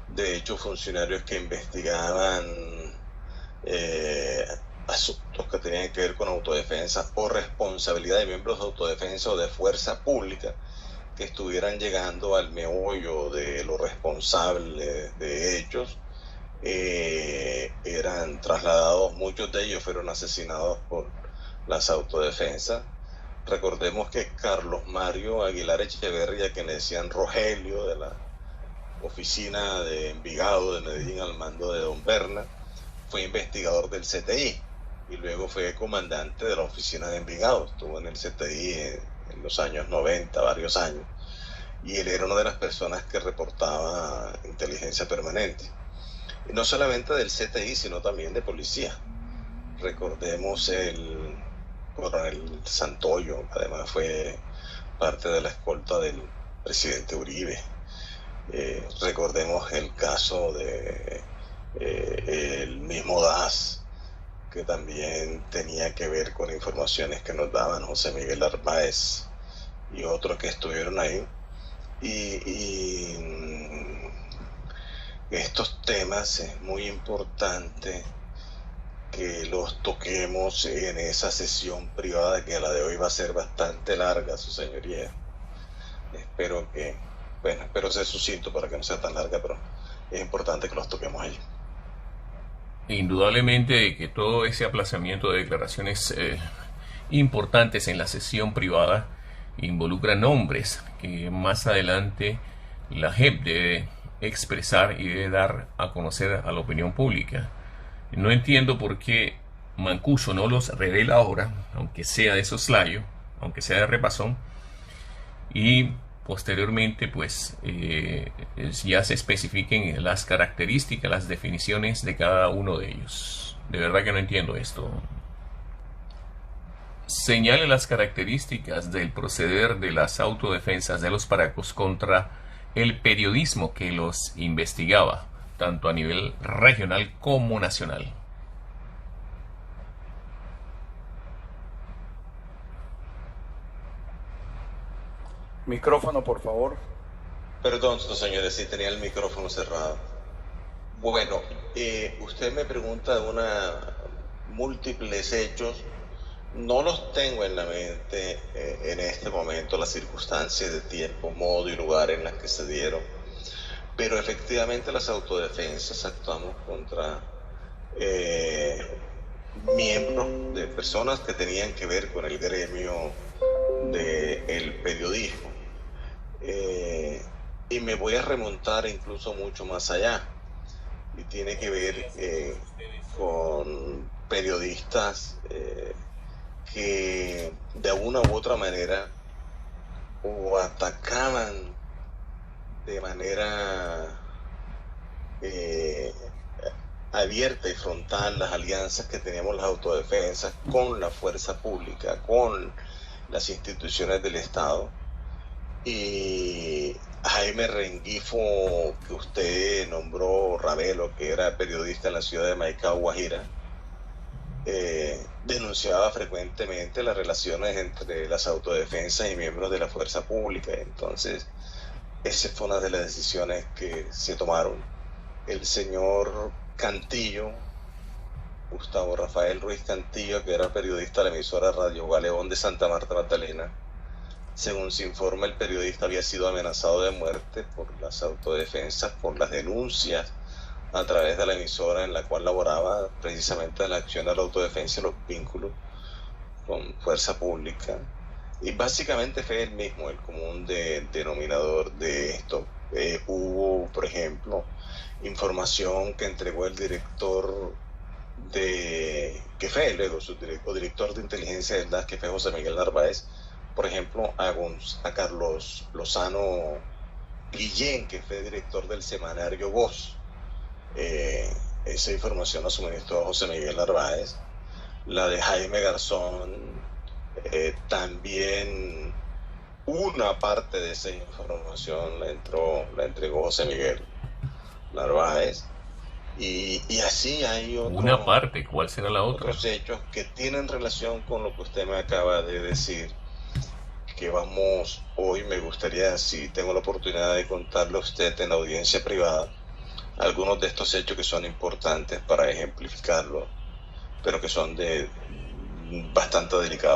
B: De hecho, funcionarios que investigaban asuntos que tenían que ver con autodefensa o responsabilidad de miembros de autodefensa o de fuerza pública que estuvieran llegando al meollo de lo responsable de hechos, eran trasladados. Muchos de ellos fueron asesinados por las autodefensas. Recordemos que Carlos Mario Aguilar Echeverría, que le decían Rogelio, de la oficina de Envigado de Medellín al mando de Don Berna, fue investigador del CTI y luego fue comandante de la oficina de Envigado. Estuvo en el CTI en los años 90, varios años, y él era una de las personas que reportaba inteligencia permanente, y no solamente del CTI, sino también de policía. Recordemos el coronel Santoyo, que además fue parte de la escolta del presidente Uribe. Recordemos el caso de el mismo DAS, que también tenía que ver con informaciones que nos daban José Miguel Arbaez y otros que estuvieron ahí. Y estos temas es muy importante que los toquemos en esa sesión privada, que la de hoy va a ser bastante larga, su señoría. Espero ser sucinto para que no sea tan larga, pero es importante que los toquemos allí.
C: Indudablemente que todo ese aplazamiento de declaraciones importantes en la sesión privada involucra nombres que más adelante la JEP debe expresar y debe dar a conocer a la opinión pública. No entiendo por qué Mancuso no los revela ahora, aunque sea de soslayo, aunque sea de repasón, y posteriormente pues ya se especifiquen las características, las definiciones de cada uno de ellos. De verdad que no entiendo esto. Señale las características del proceder de las autodefensas de los paracos contra el periodismo que los investigaba, tanto a nivel regional como nacional.
A: Micrófono, por favor.
B: Perdón, señores, sí tenía el micrófono cerrado. Bueno, usted me pregunta de múltiples hechos. No los tengo en la mente en este momento, las circunstancias de tiempo, modo y lugar en las que se dieron. Pero efectivamente las autodefensas actuamos contra miembros de personas que tenían que ver con el gremio del periodismo. Y me voy a remontar incluso mucho más allá. Y tiene que ver con periodistas que de una u otra manera o atacaban de manera abierta y frontal las alianzas que teníamos las autodefensas con la fuerza pública, con las instituciones del Estado. Y Jaime Rengifo, que usted nombró, Ravelo, que era periodista en la ciudad de Maicao, Guajira, denunciaba frecuentemente las relaciones entre las autodefensas y miembros de la fuerza pública. Entonces, esa fue una de las decisiones que se tomaron. El señor Cantillo, Gustavo Rafael Ruiz Cantillo, que era periodista de la emisora Radio Galeón de Santa Marta, Magdalena, según se informa, el periodista había sido amenazado de muerte por las autodefensas, por las denuncias a través de la emisora en la cual laboraba precisamente en la acción de la autodefensa y los vínculos con fuerza pública. Y básicamente fue el mismo, el común denominador de esto. Hubo, por ejemplo, información que entregó el director que fue luego su director de inteligencia del DAS, que fue José Miguel Narváez, por ejemplo, a Carlos Lozano Guillén, que fue director del semanario Voz. Esa información la suministró José Miguel Narváez. La de Jaime Garzón, también una parte de esa información la entregó José Miguel Narváez. Y así hay
C: una parte. ¿Cuál será la otra?
B: Otros hechos que tienen relación con lo que usted me acaba de decir, que vamos, hoy me gustaría, si tengo la oportunidad de contarle a usted en la audiencia privada, algunos de estos hechos que son importantes para ejemplificarlo, pero que son bastante delicados.